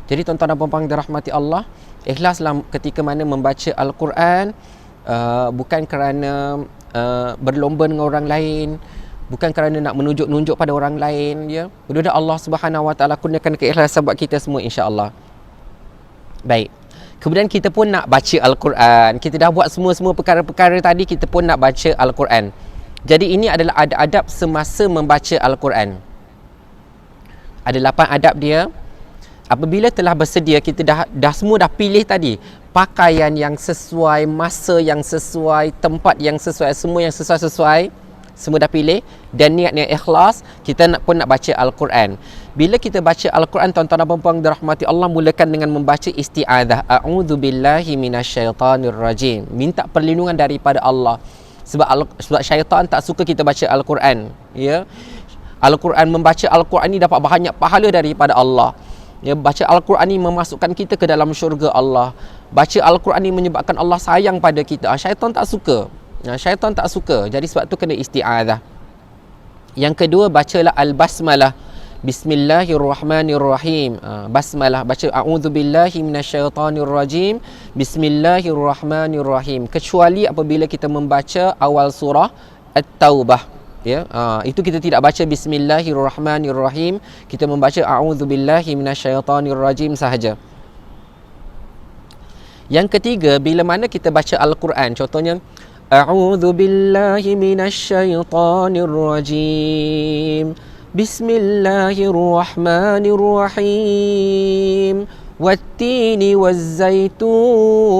Jadi tuan-tuan dan puan-puan dirahmati Allah, ikhlaslah ketika mana membaca Al-Quran, bukan kerana berlomba dengan orang lain, bukan kerana nak menunjuk-nunjuk pada orang lain, ya. Mudah-mudahan Allah Subhanahu wa taala kurniakan keikhlasan buat kita semua, insya-Allah. Baik. Kemudian kita pun nak baca Al-Quran. Kita dah buat semua perkara-perkara tadi, kita pun nak baca Al-Quran. Jadi ini adalah adab semasa membaca Al-Quran. Ada 8 adab dia. Apabila telah bersedia, kita dah semua dah pilih tadi pakaian yang sesuai, masa yang sesuai, tempat yang sesuai, semua yang sesuai, semua dah pilih dan niat yang ikhlas, kita nak baca Al-Quran. Bila kita baca Al-Quran, tuan-tuan dan puan-puan dirahmati Allah, mulakan dengan membaca isti'adzah. A'udzubillahi minasyaitanirrajim. Minta perlindungan daripada Allah. Sebab syaitan tak suka kita baca Al-Quran, ya. Al-Quran, membaca Al-Quran ni dapat banyak pahala daripada Allah. Ya, baca Al-Quran ni memasukkan kita ke dalam syurga Allah. Baca Al-Quran ni menyebabkan Allah sayang pada kita. Syaitan tak suka. Syaitan tak suka. Jadi sebab tu kena isti'adzah. Yang kedua, bacalah Al-Basmalah. Bismillahirrahmanirrahim. Basmalah, baca a'udzubillahi minasyaitanirrajim. Bismillahirrahmanirrahim. Kecuali apabila kita membaca awal surah At-Taubah. Ya, itu kita tidak baca Bismillahirrahmanirrahim, kita membaca a'udzubillahi minasyaitanirrajim sahaja. Yang ketiga, bila mana kita baca Al-Quran, contohnya a'udzubillahi minasyaitanirrajim, Bismillahirrahmanirrahim, wattini wazzaitun,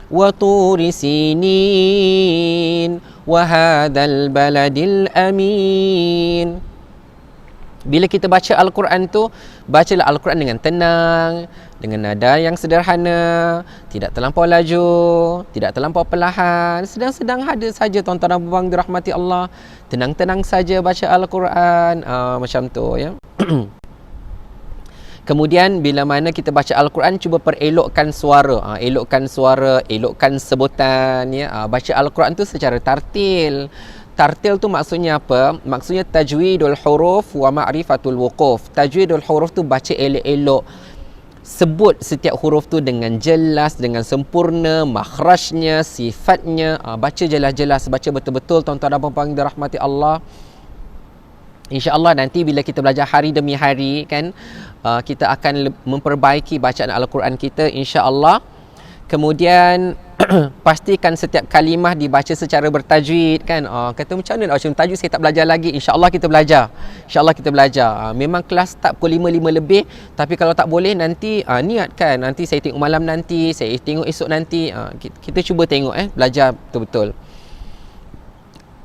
wa turi sinin, wa hadzal baladil amin. Bila kita baca Al-Quran tu, bacalah Al-Quran dengan tenang, dengan nada yang sederhana, tidak terlampau laju, tidak terlampau perlahan, sedang-sedang ada saja, tuan-tuan dan puan dirahmati Allah. Tenang-tenang saja baca Al-Quran, macam tu, ya. Kemudian bila mana kita baca Al-Quran, cuba perelokkan suara, elokkan suara, elokkan sebutan, ya. Baca Al-Quran tu secara tartil. Tartil tu maksudnya apa? Maksudnya tajwidul huruf wa ma'rifatul wuquf. Tajwidul huruf tu baca elok-elok, sebut setiap huruf tu dengan jelas, dengan sempurna, makhrajnya, sifatnya, baca jelas-jelas, baca betul-betul, tuan-tuan dan puan-puan dirahmati Allah. InsyaAllah nanti bila kita belajar hari demi hari kan, kita akan memperbaiki bacaan Al-Quran kita, insyaAllah. Kemudian pastikan setiap kalimah dibaca secara bertajwid kan. Kata macam mana nak baca tajwid, saya tak belajar lagi. InsyaAllah kita belajar. InsyaAllah kita belajar. Memang kelas start pukul 5 lebih, tapi kalau tak boleh nanti niatkan. Nanti saya tengok malam nanti, saya tengok esok nanti. Kita cuba tengok belajar betul-betul.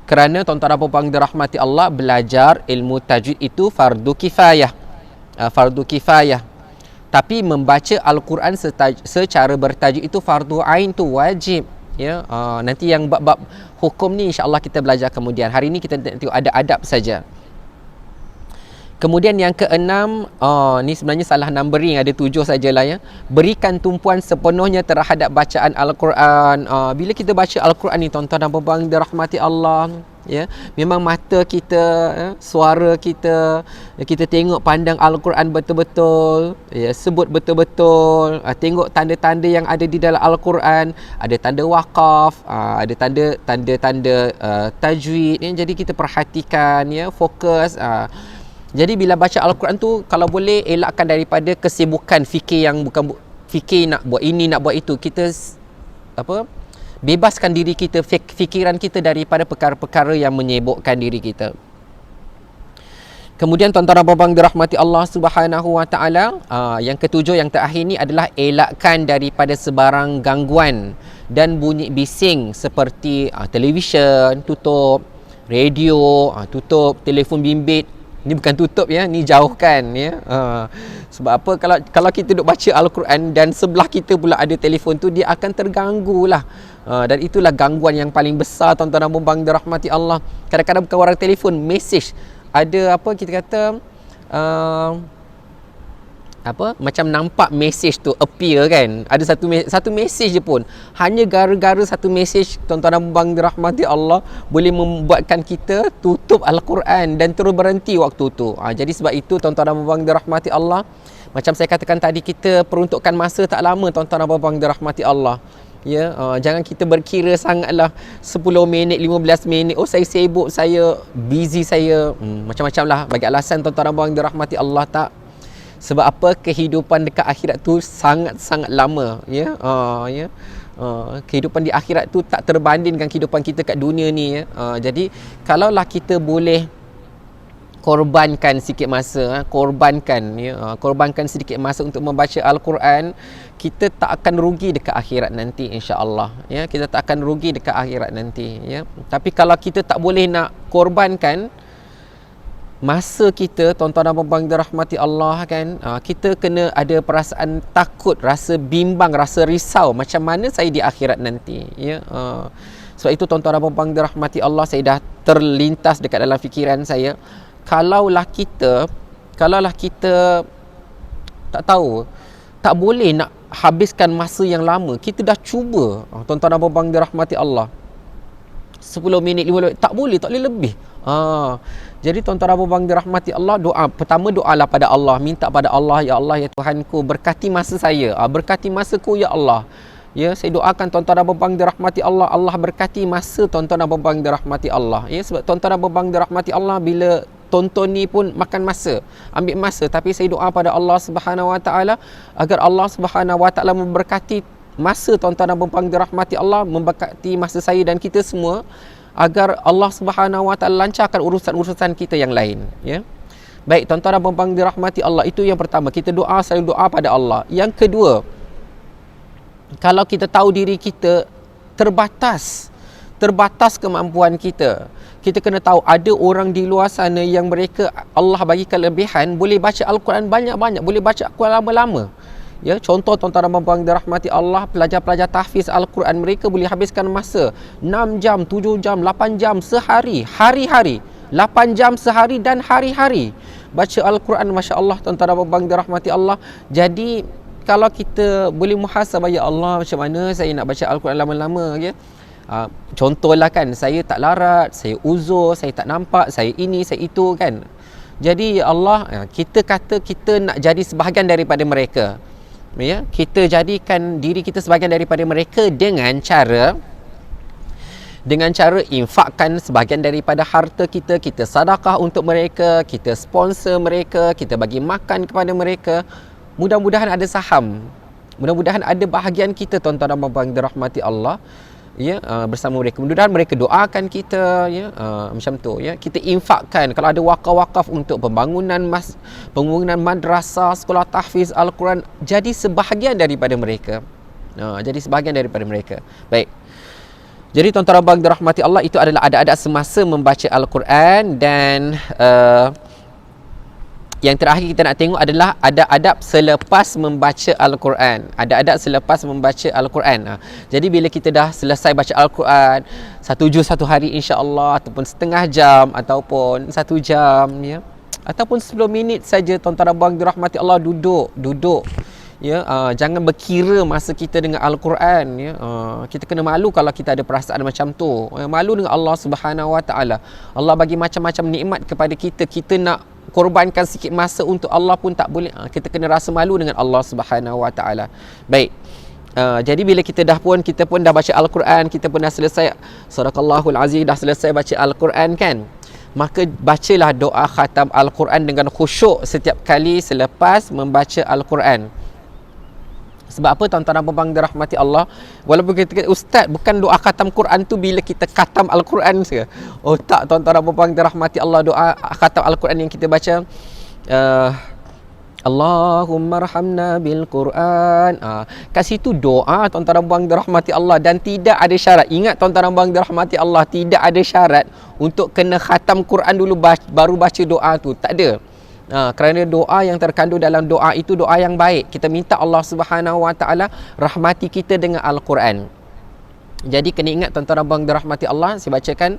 Kerana tuan-tuan dan puan-puan dirahmati Allah, belajar ilmu tajwid itu fardu kifayah. Fardu kifayah. Tapi membaca Al-Quran secara bertajwid itu fardu ain, tu wajib, ya. Nanti yang bab-bab hukum ni insya-Allah kita belajar kemudian. Hari ni kita tengok ada adab saja. Kemudian yang keenam, ni sebenarnya salah numbering, ada 7 sajalah, ya. Berikan tumpuan sepenuhnya terhadap bacaan Al-Quran. Bila kita baca Al-Quran ni, tuan-tuan dan puan-puan dirahmati Allah, ya, memang mata kita, suara kita, kita tengok pandang Al-Quran betul-betul, ya, sebut betul-betul, tengok tanda-tanda yang ada di dalam Al-Quran, ada tanda waqaf, ada tanda-tanda tajwid, ya. Jadi kita perhatikan, ya, fokus. Jadi bila baca Al-Quran tu, kalau boleh elakkan daripada kesibukan fikir yang bukan fikir nak buat ini, nak buat itu. Kita bebaskan diri kita, fikiran kita daripada perkara-perkara yang menyibukkan diri kita. Kemudian tuan-tuan dan puan-puan dirahmati Allah Subhanahu wa taala, yang ketujuh, yang terakhir ni adalah elakkan daripada sebarang gangguan dan bunyi bising seperti televisyen tutup, radio tutup, telefon bimbit. Ni bukan tutup, ya, ni jauhkan, ya. Sebab apa? Kalau kita duduk baca Al-Quran dan sebelah kita pula ada telefon tu, dia akan terganggulah. Dan itulah gangguan yang paling besar, tuan-tuan dan puan-puan dirahmati Allah. Kadang-kadang bukan orang telefon, mesej. Ada apa kita kata, macam nampak mesej tu appear kan, ada satu mesej je pun, hanya gara-gara satu mesej, tuan-tuan dan puan dirahmati Allah, boleh membuatkan kita tutup Al-Quran dan terus berhenti waktu tu. Jadi sebab itu tuan-tuan dan puan dirahmati Allah, macam saya katakan tadi, kita peruntukkan masa tak lama, tuan-tuan dan puan dirahmati Allah, ya. Jangan kita berkira sangatlah 10 minit, 15 minit, saya sibuk, saya busy, saya macam-macam lah bagi alasan, tuan-tuan dan puan dirahmati Allah. Tak. Sebab apa? Kehidupan dekat akhirat tu sangat-sangat lama, ya. Kehidupan di akhirat tu tak terbanding dengan kehidupan kita kat dunia ni, ya. Jadi kalaulah kita boleh korbankan sikit masa, korbankan sedikit masa untuk membaca Al-Quran, kita tak akan rugi dekat akhirat nanti, insya-Allah, ya. Kita tak akan rugi dekat akhirat nanti, ya. Tapi kalau kita tak boleh nak korbankan masa kita, tuan-tuan dan puan-puan dirahmati Allah, kan, kita kena ada perasaan takut, rasa bimbang, rasa risau macam mana saya di akhirat nanti, ya. Sebab itu tuan-tuan dan puan-puan dirahmati Allah, saya dah terlintas dekat dalam fikiran saya, kalaulah kita tak tahu, tak boleh nak habiskan masa yang lama, kita dah cuba, tuan-tuan dan puan-puan dirahmati Allah, 10 minit, 15 minit, tak boleh lebih. Jadi tuan-tuan dan puan-puan dirahmati Allah, pertama doalah pada Allah, minta pada Allah, ya Allah, ya Tuhanku, berkati masa saya, berkati masaku, ya Allah. Ya, saya doakan tuan-tuan dan puan-puan dirahmati Allah, Allah berkati masa tuan-tuan dan puan-puan dirahmati Allah. Ya, sebab tuan-tuan dan puan-puan dirahmati Allah, bila tonton ni pun makan masa, ambil masa, tapi saya doa pada Allah Subhanahu Wa Taala agar Allah Subhanahu Wa Taala memberkati masa tuan-tuan dan puan-puan dirahmati Allah, memberkati masa saya dan kita semua, agar Allah Subhanahu Wa Taala lancarkan urusan-urusan kita yang lain, ya. Baik, tuan-tuan dan puan-puan dirahmati Allah, itu yang pertama, kita selalu doa pada Allah. Yang kedua, kalau kita tahu diri kita terbatas kemampuan kita, kita kena tahu ada orang di luar sana yang mereka Allah bagi kelebihan, boleh baca Al-Quran banyak-banyak, boleh baca Al-Quran lama-lama. Ya, contoh tuan-tuan dan puan-puan dirahmati Allah, pelajar-pelajar tahfiz Al-Quran, mereka boleh habiskan masa 6 jam, 7 jam, 8 jam sehari, hari-hari, 8 jam sehari dan hari-hari baca Al-Quran, masya-Allah tuan-tuan dan puan-puan dirahmati Allah. Jadi kalau kita boleh muhasabah, ya Allah, macam mana saya nak baca Al-Quran lama-lama, ya. Contohlah, kan, saya tak larat, saya uzur, saya tak nampak, saya ini, saya itu, kan. Jadi ya Allah, kita kata kita nak jadi sebahagian daripada mereka, ya. Kita jadikan diri kita sebahagian daripada mereka dengan cara infakkan sebahagian daripada harta kita, kita sedekah untuk mereka, kita sponsor mereka, kita bagi makan kepada mereka. Mudah-mudahan ada saham, mudah-mudahan ada bahagian kita, tuan-tuan dan puan-puan dirahmati Allah, ya, bersama mereka. Mudah-mudahan mereka doakan kita, ya, macam tu, ya. Kita infakkan, kalau ada wakaf-wakaf untuk pembangunan madrasah, sekolah tahfiz Al-Quran, jadi sebahagian daripada mereka. Baik. Jadi tuan-tuan dan puan-puan dirahmati Allah, itu adalah adab-adab semasa membaca Al-Quran. Dan yang terakhir kita nak tengok adalah adab-adab selepas membaca Al-Quran. Adab-adab selepas membaca Al-Quran. Jadi bila kita dah selesai baca Al-Quran, 1 juz 1 hari, insya-Allah, ataupun setengah jam, ataupun 1 jam, ya, ataupun 10 minit saja, tuan-tuan dan puan dirahmati Allah, duduk, ya. Jangan berkira masa kita dengan Al-Quran, ya. Kita kena malu kalau kita ada perasaan macam tu, malu dengan Allah Subhanahu Wa Taala. Allah bagi macam-macam nikmat kepada kita, kita nak korbankan sikit masa untuk Allah pun tak boleh. Kita kena rasa malu dengan Allah Subhanahu Wa Taala. Baik. Jadi bila kita pun dah baca Al-Quran, kita pun dah selesai, Sadaqallahul Aziz, dah selesai baca Al-Quran, kan, maka bacalah doa khatam Al-Quran dengan khusyuk setiap kali selepas membaca Al-Quran. Sebab apa, tuan-tuan dan puan-puan dirahmati Allah, walaupun kita kata, ustaz, bukan doa khatam Quran tu bila kita khatam Al-Quran saja. Oh tak, tuan-tuan dan puan-puan dirahmati Allah, doa khatam Al-Quran yang kita baca, Allahumma rahamna bil Quran. Kat situ doa, tuan-tuan dan puan dirahmati Allah, dan tidak ada syarat. Ingat tuan-tuan dan puan dirahmati Allah, tidak ada syarat untuk kena khatam Quran dulu baru baca doa tu. Tak ada. Kerana doa yang terkandung dalam doa itu doa yang baik. Kita minta Allah Subhanahu Wa Taala rahmati kita dengan Al-Quran. Jadi kena ingat tuan-tuan dan puan dirahmati Allah. Saya bacakan,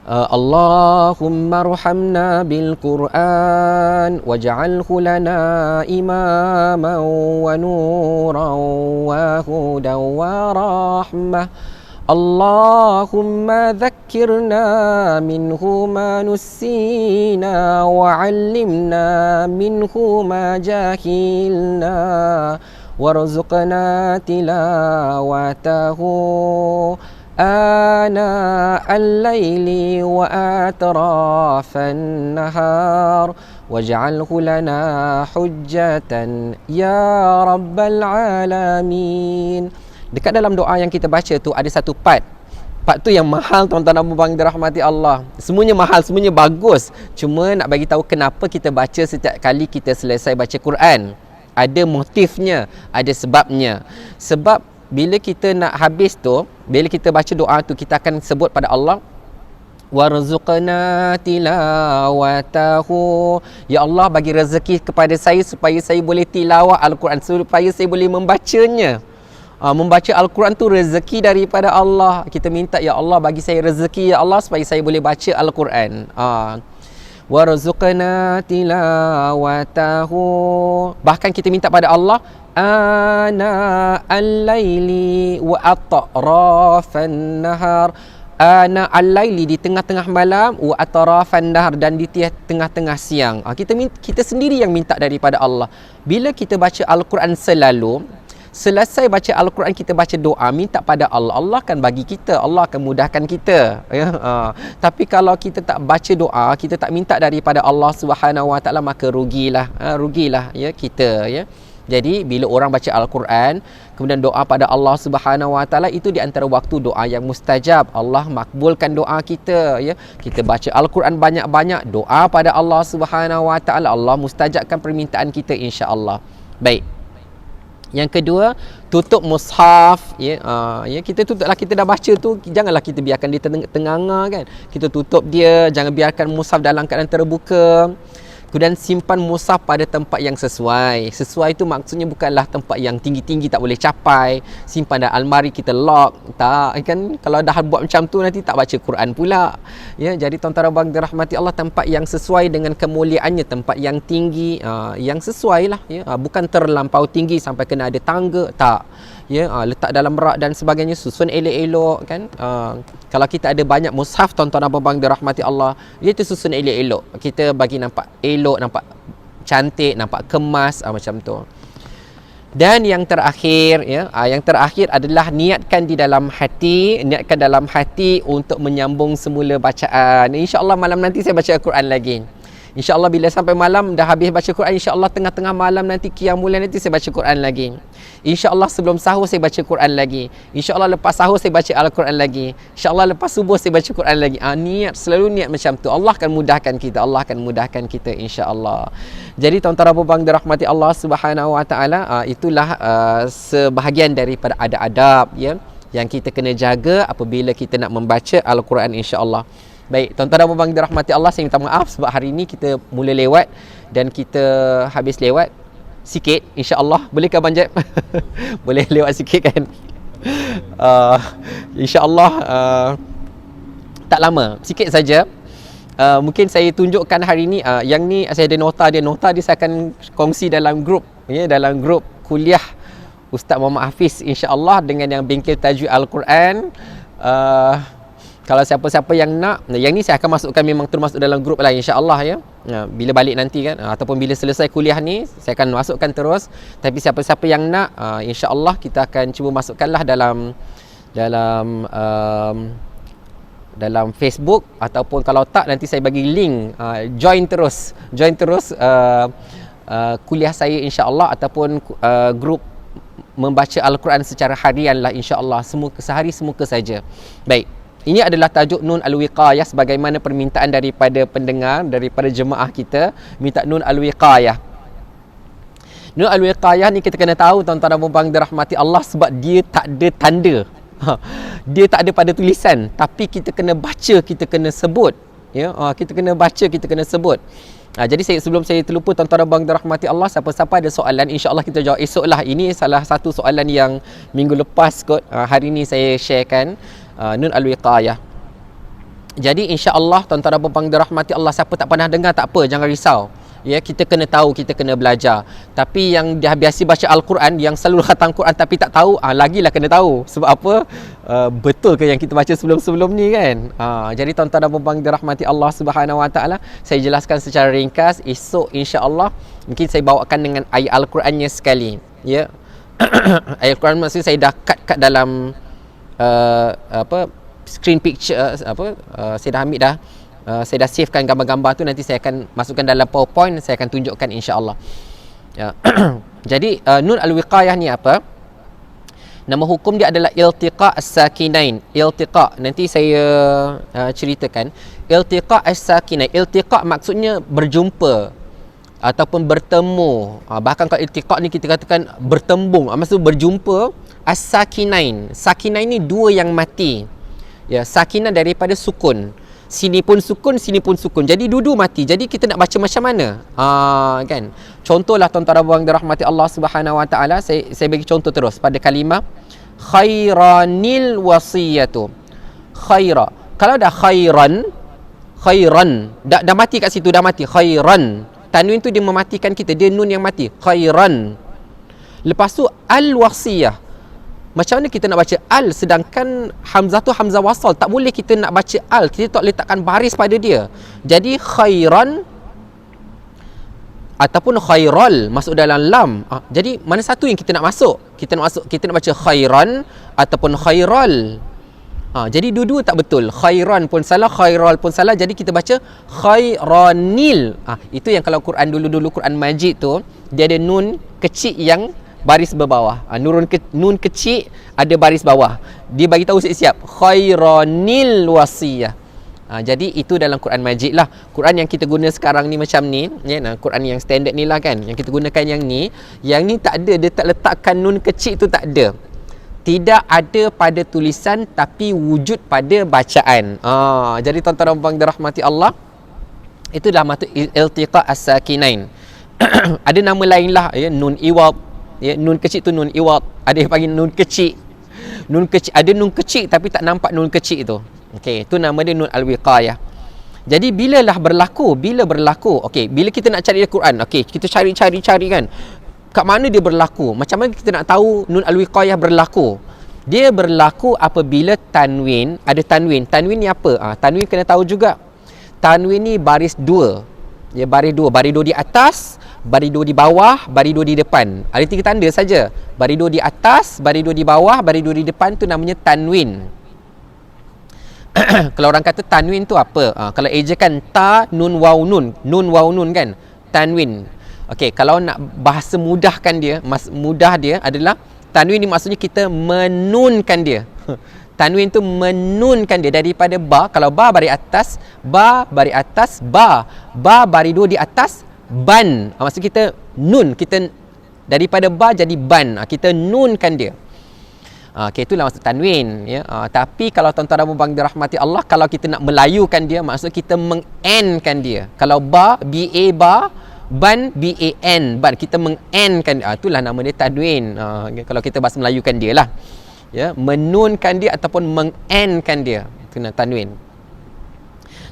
Allahumma rahamna bil Quran waj'alhu lana imaman wa nuran wa hudan wa rahmah. Allahumma dhakkirna minhu ma nussina wa 'allimna minhu ma jahilna warzuqna tilawatahu ana al-laili wa atrafan nahar waj'alhu lana hujjatan ya rabbal alamin. Dekat dalam doa yang kita baca tu ada satu part Part tu yang mahal tuan-tuan dan puan-puan dirahmati Allah. Semuanya mahal, semuanya bagus. Cuma nak bagi tahu kenapa kita baca setiap kali kita selesai baca Quran. Ada motifnya, ada sebabnya. Sebab bila kita nak habis tu, bila kita baca doa tu, kita akan sebut pada Allah, warzuqna tilawatahu, ya Allah bagi rezeki kepada saya supaya saya boleh tilawah Al-Quran, supaya saya boleh membacanya. Membaca Al-Quran tu rezeki daripada Allah. Kita minta, ya Allah bagi saya rezeki ya Allah supaya saya boleh baca Al-Quran. Warzuqna tilawatahu. Bahkan kita minta pada Allah, ana al-laili wa atrafan nahar. Ana al-laili, di tengah-tengah malam, wa atrafan nahar, dan di tengah-tengah siang. Kita sendiri yang minta daripada Allah. Bila kita baca Al-Quran selalu, selesai baca Al-Quran, kita baca doa, minta pada Allah, Allah akan bagi kita, Allah akan mudahkan kita, ya. Tapi kalau kita tak baca doa, kita tak minta daripada Allah Subhanahu Wa Taala, maka rugilah, ya kita, ya. Jadi bila orang baca Al-Quran, kemudian doa pada Allah Subhanahu Wa Taala, itu di antara waktu doa yang mustajab. Allah makbulkan doa kita, ya. Kita baca Al-Quran banyak-banyak, doa pada Allah Subhanahu Wa Taala, Allah mustajabkan permintaan kita, insya-Allah. Baik. Yang kedua, tutup mushaf, ya. Kita tutuplah, kita dah baca tu, janganlah kita biarkan dia tenganga kan. Kita tutup dia, jangan biarkan mushaf dalam keadaan terbuka. Kemudian simpan mushaf pada tempat yang sesuai. Sesuai tu maksudnya bukanlah tempat yang tinggi-tinggi tak boleh capai. Simpan dalam almari, kita lock. Tak, kan kalau dah buat macam tu nanti tak baca Quran pula. Ya, jadi tuan-tuan dan puan dirahmati Allah, tempat yang sesuai dengan kemuliaannya, tempat yang tinggi, yang sesuai lah, ya. Bukan terlampau tinggi sampai kena ada tangga, tak. Ya, letak dalam rak dan sebagainya, susun elok-elok kan. Kalau kita ada banyak mushaf tuan-tuan dan puan dirahmati Allah, dia tu susun elok-elok. Kita bagi nampak elok, nampak cantik, nampak kemas, macam tu. Dan yang terakhir, ya, yang terakhir adalah niatkan dalam hati untuk menyambung semula bacaan. InsyaAllah malam nanti saya baca Al-Quran lagi. InsyaAllah bila sampai malam dah habis baca Quran, InsyaAllah tengah-tengah malam nanti, qiyamul lail nanti saya baca Quran lagi. InsyaAllah sebelum sahur saya baca Quran lagi. InsyaAllah lepas sahur saya baca Al-Quran lagi. InsyaAllah lepas subuh saya baca Quran lagi. Niat, selalu niat macam tu. Allah akan mudahkan kita. Allah akan mudahkan kita, insyaAllah. Jadi tuan-tuan dan puan dirahmati Allah Subhanahu Wa Taala, itulah sebahagian daripada adab-adab, ya, yang kita kena jaga apabila kita nak membaca Al-Quran, insyaAllah. Baik, tuan-tuan dan puan dirahmati Allah, saya minta maaf sebab hari ini kita mula lewat dan kita habis lewat sikit, insya-Allah. Bolehkah Abang Jeb? Boleh lewat sikit kan? Insya-Allah tak lama, sikit saja. Mungkin saya tunjukkan hari ini, yang ni saya ada nota dia saya akan kongsi dalam grup, ya, dalam grup kuliah Ustaz Muhammad Hafiz, insya-Allah, dengan yang bengkel tajwid Al-Quran. Kalau siapa-siapa yang nak, yang ni saya akan masukkan, memang termasuk dalam grup lah, insya-Allah, ya. Bila balik nanti kan, ataupun bila selesai kuliah ni, saya akan masukkan terus. Tapi siapa-siapa yang nak, insya-Allah kita akan cuba masukkanlah dalam Facebook, ataupun kalau tak nanti saya bagi link, join terus kuliah saya, insya-Allah, ataupun grup membaca Al-Quran secara harian lah, insya-Allah, sehari semuka saja. Baik. Ini adalah tajuk Nun Al-Wiqayah, sebagaimana permintaan daripada pendengar, daripada jemaah kita, minta Nun Al-Wiqayah. Nun Al-Wiqayah ni kita kena tahu tuan-tuan dan puan dirahmati Allah, sebab dia tak ada tanda. Dia tak ada pada tulisan, tapi kita kena baca, kita kena sebut, ya. Kita kena baca, kita kena sebut. Jadi sebelum saya terlupa, tuan-tuan dan puan dirahmati Allah, siapa-siapa ada soalan, insya-Allah kita jawab esoklah. Ini salah satu soalan yang minggu lepas kot, hari ni saya sharekan. Nun Al-Wiqayah. Jadi insya-Allah tuan-tuan dan puan dirahmati Allah, siapa tak pernah dengar tak apa, jangan risau. Ya, kita kena tahu, kita kena belajar. Tapi yang dah biasa baca Al-Quran, yang selalu khatam Quran tapi tak tahu, lagilah kena tahu. Sebab apa? Betul ke yang kita baca sebelum-sebelum ni kan? Jadi tuan-tuan dan puan dirahmati Allah Subhanahu Wa Taala, saya jelaskan secara ringkas. Esok insya-Allah mungkin saya bawakan dengan ayat Al-Qurannya sekali, ya. Ayat Al-Quran maksudnya saya dah cut dalam screen picture, saya dah ambil dah, saya dah savekan gambar-gambar tu, nanti saya akan masukkan dalam PowerPoint, saya akan tunjukkan, insya-Allah. Jadi Nun Al-Wiqayah ni apa? Nama hukum dia adalah iltiqa as-sakinain. Iltiqa, nanti saya ceritakan. Iltiqa as-sakinain. Iltiqa maksudnya berjumpa ataupun bertemu. Bahkan kalau iltiqa ni kita katakan bertembung. Maksud berjumpa. As-sakinain. Sakinain ni dua yang mati. Ya, sakinah daripada sukun. Sini pun sukun, sini pun sukun. Jadi dua-dua mati. Jadi kita nak baca macam mana? Kan? Contohlah tuan-tuan dan puan dirahmati Allah Subhanahu Wa Taala, saya bagi contoh terus pada kalimah khairanil wasiyatu. Khaira. Kalau dah khairan dah mati kat situ, dah mati. Khairan. Tanwin tu dia mematikan kita, dia nun yang mati. Khairan. Lepas tu al-wasiyah. Macam mana kita nak baca al sedangkan hamzah tu hamzah wasal? Tak boleh kita nak baca al, kita tak letakkan baris pada dia. Jadi khairan ataupun khairal masuk dalam lam. Jadi mana satu yang kita nak masuk? Kita nak baca khairan ataupun khairal. Jadi dua-dua tak betul. Khairan pun salah, khairal pun salah. Jadi kita baca khairanil. Itu yang kalau Quran dulu Quran Majid tu, dia ada nun kecil yang baris berbawah. Nun kecil ada baris bawah. Dia bagi tahu siap-siap khairanil wasiyah. Jadi itu dalam Quran Majid lah. Quran yang kita guna sekarang ni macam ni, ya, Quran yang standard ni lah kan. Yang kita gunakan yang ni tak ada, dia tak letakkan nun kecil tu, tak ada. Tidak ada pada tulisan tapi wujud pada bacaan. Jadi tuan-tuan dan puan dirahmati Allah, itulah maksud iltiqa as-sakinain. Ada nama lain lah, ya, nun iwad. Ya, nun kecil tu nun iwad. Ada yang panggil nun kecil. Nun kecil, ada nun kecil tapi tak nampak nun kecil tu. Okey, tu nama dia nun al-wiqayah. Jadi bila berlaku, okey, bila kita nak cari Al-Quran, okey, kita cari kan. Kat mana dia berlaku? Macam mana kita nak tahu nun al-wiqayah berlaku? Dia berlaku apabila tanwin, ada tanwin. Tanwin ni apa? Tanwin kena tahu juga. Tanwin ni baris dua. Ya, baris dua di atas, baris dua di bawah, baris dua di depan. Ada 3 tanda saja. Baris dua di atas, baris dua di bawah, baris dua di depan, tu namanya tanwin. Kalau orang kata tanwin tu apa? Kalau ejakan ta nun waw nun kan, tanwin. Okey, kalau nak bahasa mudahkan dia, mudah dia adalah tanwin ni maksudnya kita menunkan dia. Tanwin tu menunkan dia daripada ba. Kalau ba baris atas, ba baris dua di atas, ban. Maksud kita nun, kita daripada ba jadi ban. Kita nunkan dia. Okay, itulah maksud tanwin, ya. Tapi kalau tuan-tuan dan puan dirahmati Allah, kalau kita nak melayukan dia, maksud kita meng-n-kan dia. Kalau ba, ba, ban, ban, kita meng-n-kan dia. Itulah nama dia tanwin. Kalau kita bahasa melayukan dia lah, ya, menunkan dia ataupun meng-n-kan dia. Itu nak tanwin.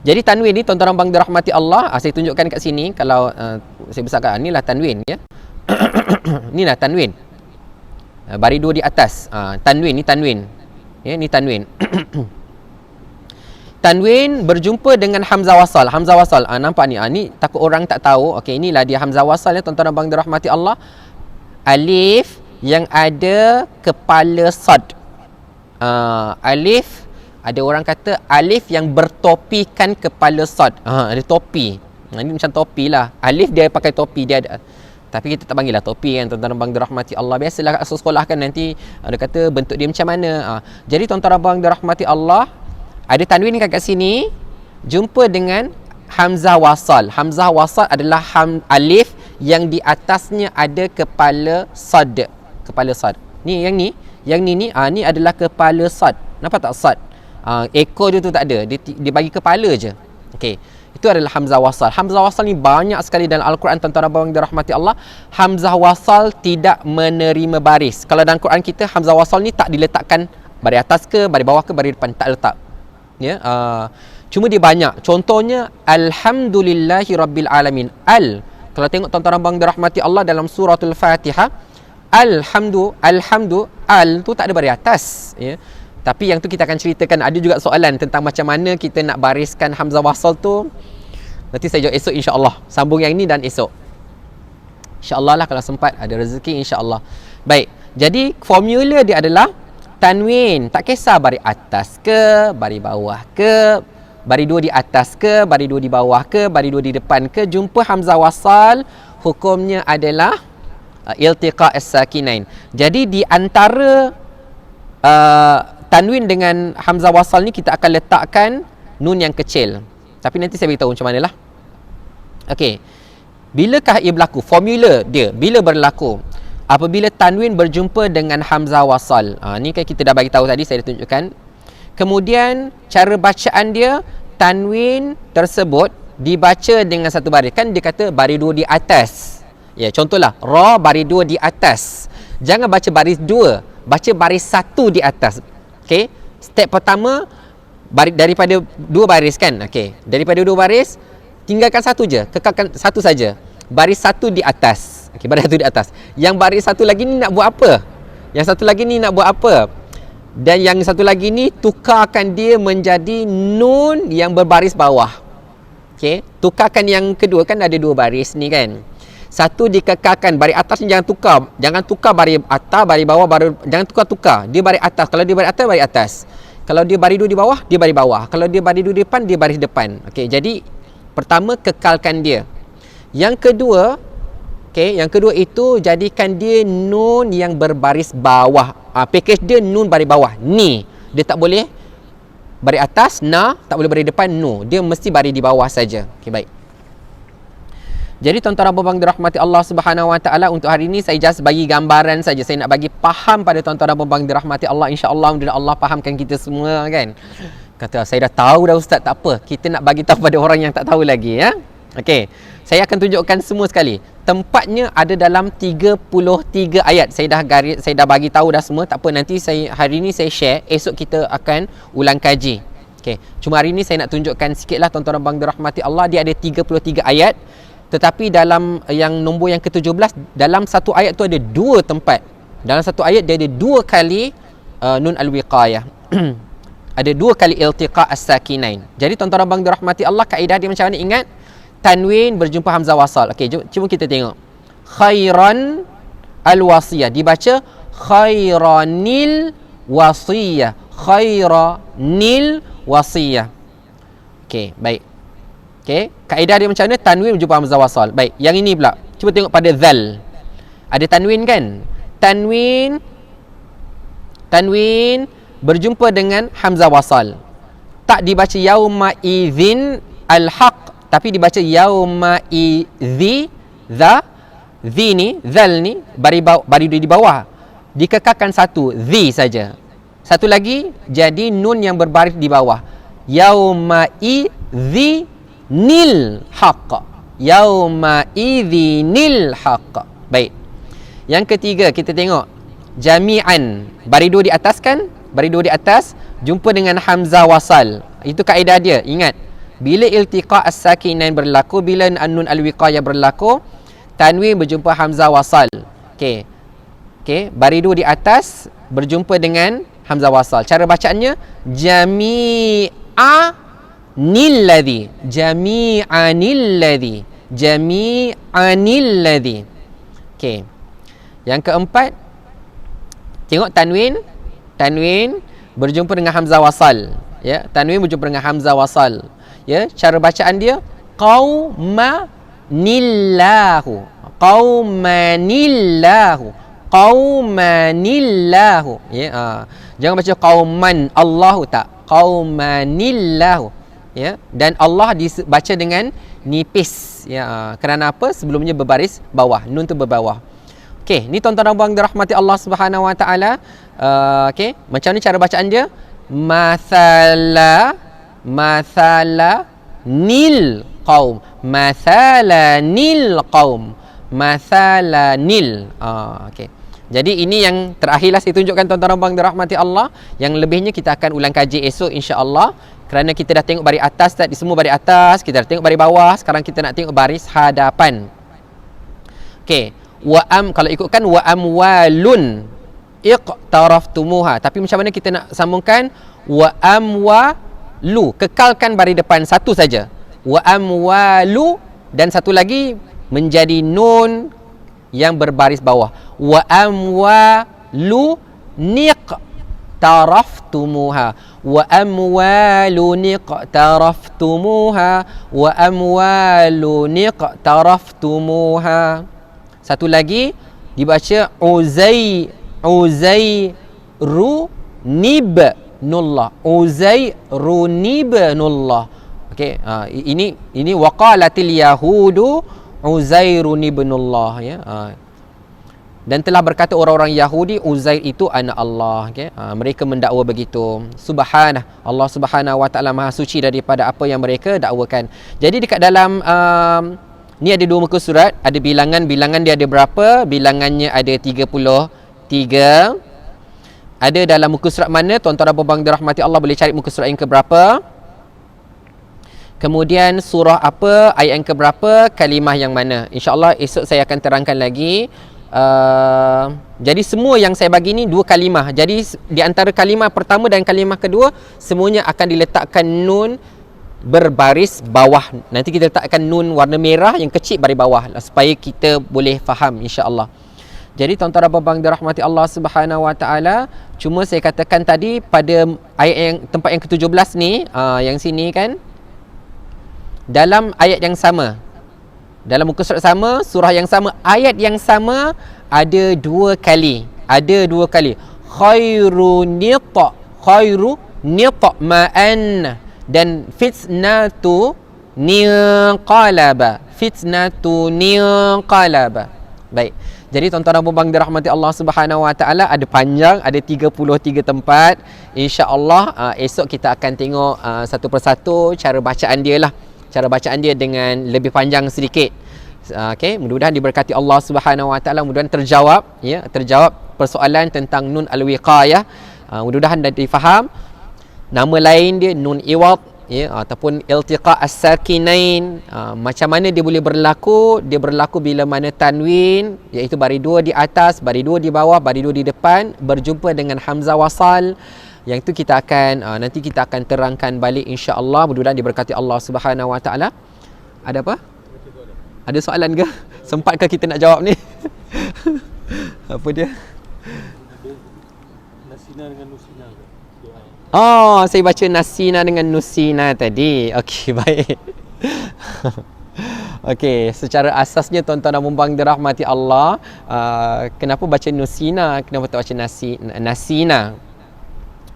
Jadi tanwin ni tuan-tuan dan puan dirahmati Allah, saya tunjukkan kat sini. Kalau saya besarkan, inilah tanwin, ya. Inilah tanwin. Baris dua di atas. Tanwin ni tanwin. Ya, ni tanwin. Tanwin berjumpa dengan hamzah wasal. Hamzah wasal. Nampak ni? Ni takut orang tak tahu. Okey, inilah dia hamzah wasal, ya, tuan-tuan dan puan dirahmati Allah. Alif yang ada kepala sad. Alif, ada orang kata alif yang bertopikan kepala sad. Ada topi. Ini macam topi lah. Alif dia pakai topi, dia ada. Tapi kita tak panggil lah topi kan, tuan-tuan dan puan dirahmati Allah. Biasalah kat sekolah kan nanti ada kata bentuk dia macam mana. Jadi tuan-tuan dan puan dirahmati Allah, ada tanwin kat sini jumpa dengan hamzah wasal. Hamzah wasal adalah alif yang di atasnya ada kepala sad. Kepala sad. Ni yang ni ni adalah kepala sad. Nampak tak sad? Ekor dia tu tak ada. Dia bagi kepala je. Okey. Itu adalah hamzah wasal. Hamzah wasal ni banyak sekali dalam Al-Quran, tuan-tuan dan puan dirahmati Allah. Hamzah wasal tidak menerima baris. Kalau dalam Quran kita, hamzah wasal ni tak diletakkan baris atas ke, baris bawah ke, baris depan, tak letak. Ya, cuma dia banyak. Contohnya alhamdulillahi rabbil alamin. Kalau tengok tuan-tuan dan puan dirahmati Allah dalam suratul Fatihah, alhamdu tu tak ada baris atas, ya. Tapi yang tu kita akan ceritakan. Ada juga soalan tentang macam mana kita nak bariskan hamzah wasal tu. Nanti saya jawab esok, insya-Allah. Sambung yang ni dan esok, insya-Allah lah, kalau sempat ada rezeki, insya-Allah. Baik. Jadi formula dia adalah tanwin. Tak kisah baris atas ke, baris bawah ke, baris dua di atas ke, baris dua di bawah ke, baris dua di depan ke, jumpa hamzah wasal, hukumnya adalah iltiqa as-sakinain. Jadi di antara tanwin dengan hamzah wasal ni kita akan letakkan nun yang kecil. Tapi nanti saya beritahu macam mana lah. Okey. Bilakah ia berlaku? Formula dia bila berlaku? Apabila tanwin berjumpa dengan hamzah wasal. Ni kan kita dah bagi tahu tadi, saya dah tunjukkan. Kemudian cara bacaan dia, tanwin tersebut dibaca dengan satu baris. Kan dia kata baris dua di atas. Ya, contohlah ra baris dua di atas. Jangan baca baris dua, baca baris satu di atas. Okey. Step pertama daripada dua baris kan. Okey. Daripada dua baris tinggalkan satu je, kekalkan satu saja. Baris satu di atas. Okey, baris satu di atas. Yang baris satu lagi ni nak buat apa? Yang satu lagi ni nak buat apa? Dan yang satu lagi ni tukarkan dia menjadi nun yang berbaris bawah. Okey, tukarkan yang kedua, kan ada dua baris ni kan. Satu dikekalkan baris atas ni jangan tukar. Jangan tukar baris atas, baris bawah, jangan tukar-tukar. Dia baris atas. Kalau dia baris atas, baris atas. Kalau dia baris dua di bawah, dia baris bawah. Kalau dia baris dua di depan, dia baris depan. Okey, jadi pertama kekalkan dia. Yang kedua, okey, yang kedua itu jadikan dia nun yang berbaris bawah. Package dia nun baris bawah. Ni, dia tak boleh baris atas, na, tak boleh baris depan, no. Dia mesti baris di bawah saja. Okey, baik. Jadi tuan-tuan dan puan-puan dirahmati Allah Subhanahu Wa Taala, untuk hari ini saya just bagi gambaran saja. Saya nak bagi faham pada tuan-tuan dan puan-puan dirahmati Allah. Insya-Allah Allah fahamkan kita semua kan. Kata saya dah tahu dah ustaz, tak apa. Kita nak bagi tahu pada orang yang tak tahu lagi ya. Okey. Saya akan tunjukkan semua sekali. Tempatnya ada dalam 33 ayat. Saya dah bagi tahu dah semua. Tak apa, nanti hari ini saya share, esok kita akan ulang kaji. Okey. Cuma hari ini saya nak tunjukkan sikitlah tuan-tuan dan puan-puan dirahmati Allah. Dia ada 33 ayat. Tetapi dalam yang nombor yang ke-17, dalam satu ayat tu ada dua tempat. Dalam satu ayat dia ada dua kali nun al-wiqayah. Ada dua kali iltiqa as-sakinain. Jadi tuan-tuan dan puan dirahmati Allah, kaedah dia macam mana? Ingat, tanwin berjumpa hamzah wasal. Okey, cuba kita tengok. Khairan al-wasiyah dibaca khairanil wasiyah. Khairanil wasiyah. Okey, baik. Okey, kaedah dia macam mana? Tanwin berjumpa hamzah wasal. Baik, yang ini pula. Cuba tengok pada zal. Ada tanwin kan? Tanwin berjumpa dengan hamzah wasal. Tak dibaca yauma idzin al-haq, tapi dibaca yauma idzi za. Zi ni, zal ni baris di bawah. Dikekalkan satu, zi saja. Satu lagi jadi nun yang berbaris di bawah. Yauma idzi nil haqq. Yauma idzinil haqq. Baik. Yang ketiga kita tengok jami'an. Baris dua di atas kan? Baris dua di atas jumpa dengan hamzah wasal. Itu kaedah dia. Ingat, bila iltiqa as-sakinain berlaku, bila an-nun al-wiqayah berlaku, tanwin berjumpa hamzah wasal. Okey. Okey, baris dua di atas berjumpa dengan hamzah wasal. Cara bacaannya jami'a nilladhi, jami'anilladhi, jami'anilladhi. Okey. Yang keempat, tengok tanwin berjumpa dengan hamzah wasal. Ya, tanwin berjumpa dengan hamzah wasal. Ya, cara bacaan dia qaumanillahu, qaumanillahu, qaumanillahu. Ya, jangan baca qauman Allahu, tak, qaumanillahu. Ya, dan Allah dibaca dengan nipis. Ya, kerana apa? Sebelumnya berbaris bawah, nun tu berbawah. Okey, ni tuan-tuan dan puan dirahmati Allah Subhanahu Wa Taala. Okey, macam ni cara bacaan dia? Mathala nil qaum, mathala nil qaum, mathala nil. Okey. Jadi ini yang terakhirlah saya tunjukkan tuan-tuan dan puan dirahmati Allah. Yang lebihnya kita akan ulang kaji esok insya-Allah. Kerana kita dah tengok baris atas tadi, semua baris atas, kita dah tengok baris bawah, sekarang kita nak tengok baris hadapan. Okey, kalau ikutkan wa amwalun iqtaraftumuha, tapi macam mana kita nak sambungkan wa amwalu, kekalkan baris depan satu saja. Wa amwalu, dan satu lagi menjadi nun yang berbaris bawah. Wa amwalu niqtaraftumuha, wa amwalun iqtaraftumuha, wa amwalun iqtaraftumuha. Satu lagi dibaca uzairu nibnullah. Uzairun ibnullah. Okey, ini waqalatil yahudu Uzairun ibnullah, ya. Dan telah berkata orang-orang Yahudi Uzair itu anak Allah, okay? Mereka mendakwa begitu. Subhanah, Allah Subhanahu wa taala Maha suci daripada apa yang mereka dakwakan. Jadi dekat dalam ni ada 2 muka surat, ada bilangan dia ada berapa? Bilangannya ada 33. Ada dalam muka surat mana? Tuan-tuan dan puan-puan dirahmati Allah boleh cari muka surat yang ke berapa? Kemudian surah apa, ayat yang ke berapa, kalimah yang mana. InsyaAllah esok saya akan terangkan lagi. Jadi semua yang saya bagi ni 2 kalimah. Jadi di antara kalimah pertama dan kalimah kedua semuanya akan diletakkan nun berbaris bawah. Nanti kita letakkan nun warna merah yang kecil baris bawah supaya kita boleh faham insya-Allah. Jadi tuan-tuan dan puan-puan dirahmati Allah Subhanahu wa taala, cuma saya katakan tadi pada ayat yang tempat yang ke-17 ni, yang sini kan, dalam ayat yang sama, dalam muka surat sama, surah yang sama, ayat yang sama, ada 2 kali. Khairu nita ma'an dan fitnatu niqalaba. Baik. Jadi tuan-tuan dan puan-puan dirahmati Allah Subhanahu wa taala, ada panjang, ada 33 tempat. Insya-Allah esok kita akan tengok satu persatu cara bacaan dia lah. Cara bacaan dia dengan lebih panjang sedikit. Okey, mudah-mudahan diberkati Allah Subhanahu wa taala, mudah-mudahan terjawab, ya, terjawab persoalan tentang nun al-wiqayah. Mudah-mudahan dah difaham. Nama lain dia nun iwad, ya, ataupun iltiqa as-sakinain. Macam mana dia boleh berlaku? Dia berlaku bila mana tanwin, iaitu baris 2 di atas, baris 2 di bawah, baris 2 di depan berjumpa dengan hamzah wasal. Yang itu kita akan nanti kita akan terangkan balik insya-Allah. Mudah-mudahan diberkati Allah Subhanahu wa taala. Ada apa? Ada soalan ke? Sempatkah kita nak jawab ni? Apa dia? Nasina dengan Nusina ke? Oh, saya baca Nasina dengan Nusina tadi. Okey, baik. Okey, secara asasnya tuan-tuan dan puan-puan dirahmati Allah, kenapa baca Nusina? Kenapa tak baca Nasina?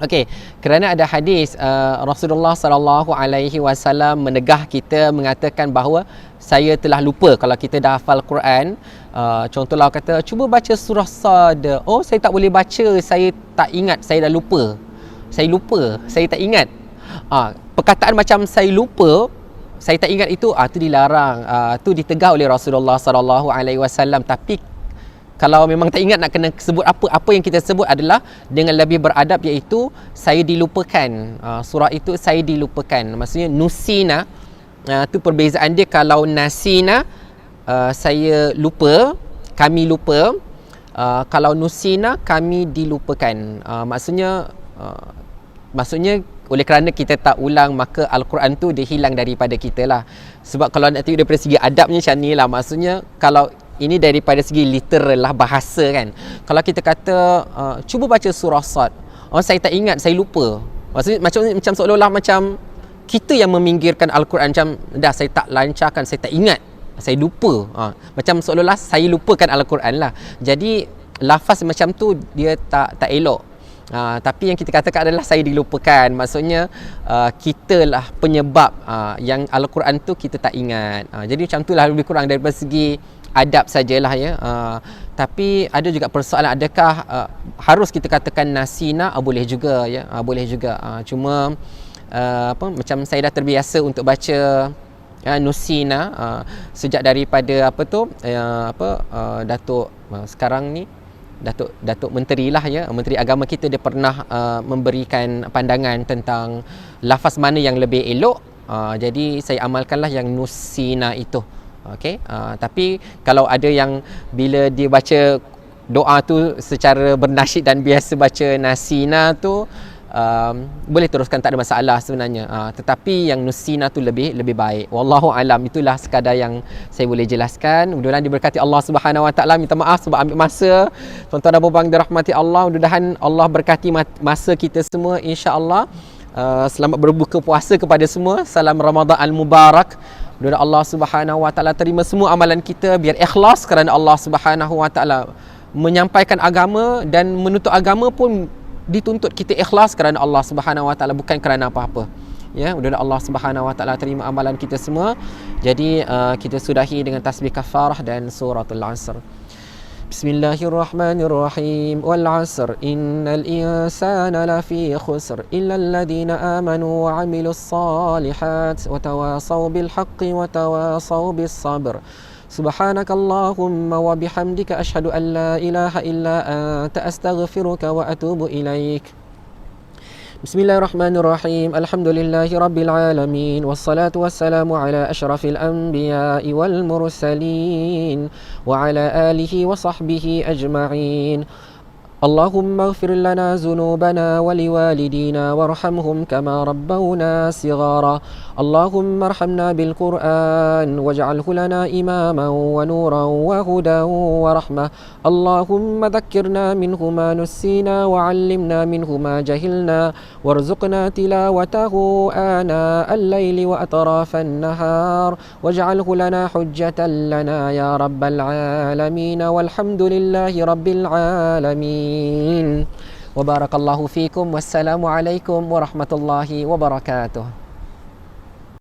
Okey, kerana ada hadis Rasulullah sallallahu alaihi wasallam menegah kita, mengatakan bahawa saya telah lupa. Kalau kita dah hafal Quran, contohlah kata cuba baca surah Sad. Oh, saya tak boleh baca, saya tak ingat, saya dah lupa. Saya lupa, saya tak ingat. Perkataan macam saya lupa, saya tak ingat itu dilarang. Tu ditegah oleh Rasulullah sallallahu alaihi wasallam. Tapi kalau memang tak ingat nak kena sebut apa yang kita sebut adalah dengan lebih beradab, iaitu saya dilupakan. Surah itu saya dilupakan. Maksudnya Nusina, tu perbezaan dia. Kalau Nasina, saya lupa, kami lupa. Kalau Nusina, kami dilupakan. Maksudnya oleh kerana kita tak ulang, maka Al-Quran tu dia hilang daripada kita lah. Sebab kalau nak tengok daripada segi adabnya macam ni lah. Maksudnya kalau ini daripada segi literal lah, bahasa kan. Kalau kita kata cuba baca surah Sad, saya tak ingat, saya lupa. Maksudnya macam seolah-olah macam kita yang meminggirkan Al-Quran. Macam dah saya tak lancarkan, saya tak ingat, saya lupa. Macam seolah-olah saya lupakan Al-Quran lah. Jadi lafaz macam tu dia tak elok. Tapi yang kita katakan adalah saya dilupakan. Maksudnya kita lah penyebab yang Al-Quran tu kita tak ingat. Jadi macam tu lah lebih kurang daripada segi adab sajalah, ya. Tapi ada juga persoalan, adakah harus kita katakan Nasina? Boleh juga, ya. Boleh juga. Cuma macam saya dah terbiasa untuk baca Nusina sejak daripada Datuk sekarang ni Datuk Menteri lah, ya, Menteri Agama kita, dia pernah memberikan pandangan tentang lafaz mana yang lebih elok. Jadi saya amalkanlah yang Nusina itu. Okey, tapi kalau ada yang bila dia baca doa tu secara bernasyid dan biasa baca Nasina tu, boleh teruskan, tak ada masalah sebenarnya. Tetapi yang Nusina tu lebih baik. Wallahu alam. Itulah sekadar yang saya boleh jelaskan. Mudah-mudahan diberkati Allah Subhanahu wa taala. Minta maaf sebab ambil masa. Tuan-tuan dan puan-puan dirahmati Allah, mudah-mudahan Allah berkati masa kita semua insya-Allah. Selamat berbuka puasa kepada semua. Salam Ramadan al-Mubarak. Mudah-mudahan Allah Subhanahu wa taala terima semua amalan kita, biar ikhlas kerana Allah Subhanahu wa taala. Menyampaikan agama dan menuntut agama pun dituntut kita ikhlas kerana Allah Subhanahu Wa Taala, bukan kerana apa-apa. Ya, mudah Allah Subhanahu Wa Taala terima amalan kita semua. Jadi kita sudahi dengan tasbih kafarah dan suratul Asr. Bismillahirrahmanirrahim. Wal 'asr innal insana lafi khusr illa alladhina amanu wa 'amilus solihat wa tawasaw bil haqqi wa tawasaw bis sabr. Subhanakallahumma wa bihamdika ashhadu an la ilaha illa anta astaghfiruka wa atubu ilaik. Bismillahirrahmanirrahim. Alhamdulillahi rabbil alamin. Wassalatu wassalamu ala ashrafil anbiya'i wal mursalin wa ala alihi wa sahbihi ajma'in. اللهم اغفر لنا ذنوبنا ولوالدينا وارحمهم كما ربونا صغارا. اللهم ارحمنا بالقرآن واجعله لنا إماما ونورا وهدى ورحمة. اللهم ذكرنا منه ما نسينا وعلمنا منه ما جهلنا وارزقنا تلاوته آناء الليل وأطراف النهار واجعله لنا حجة لنا يا رب العالمين والحمد لله رب العالمين. وبارك الله فيكم والسلام عليكم ورحمة الله وبركاته.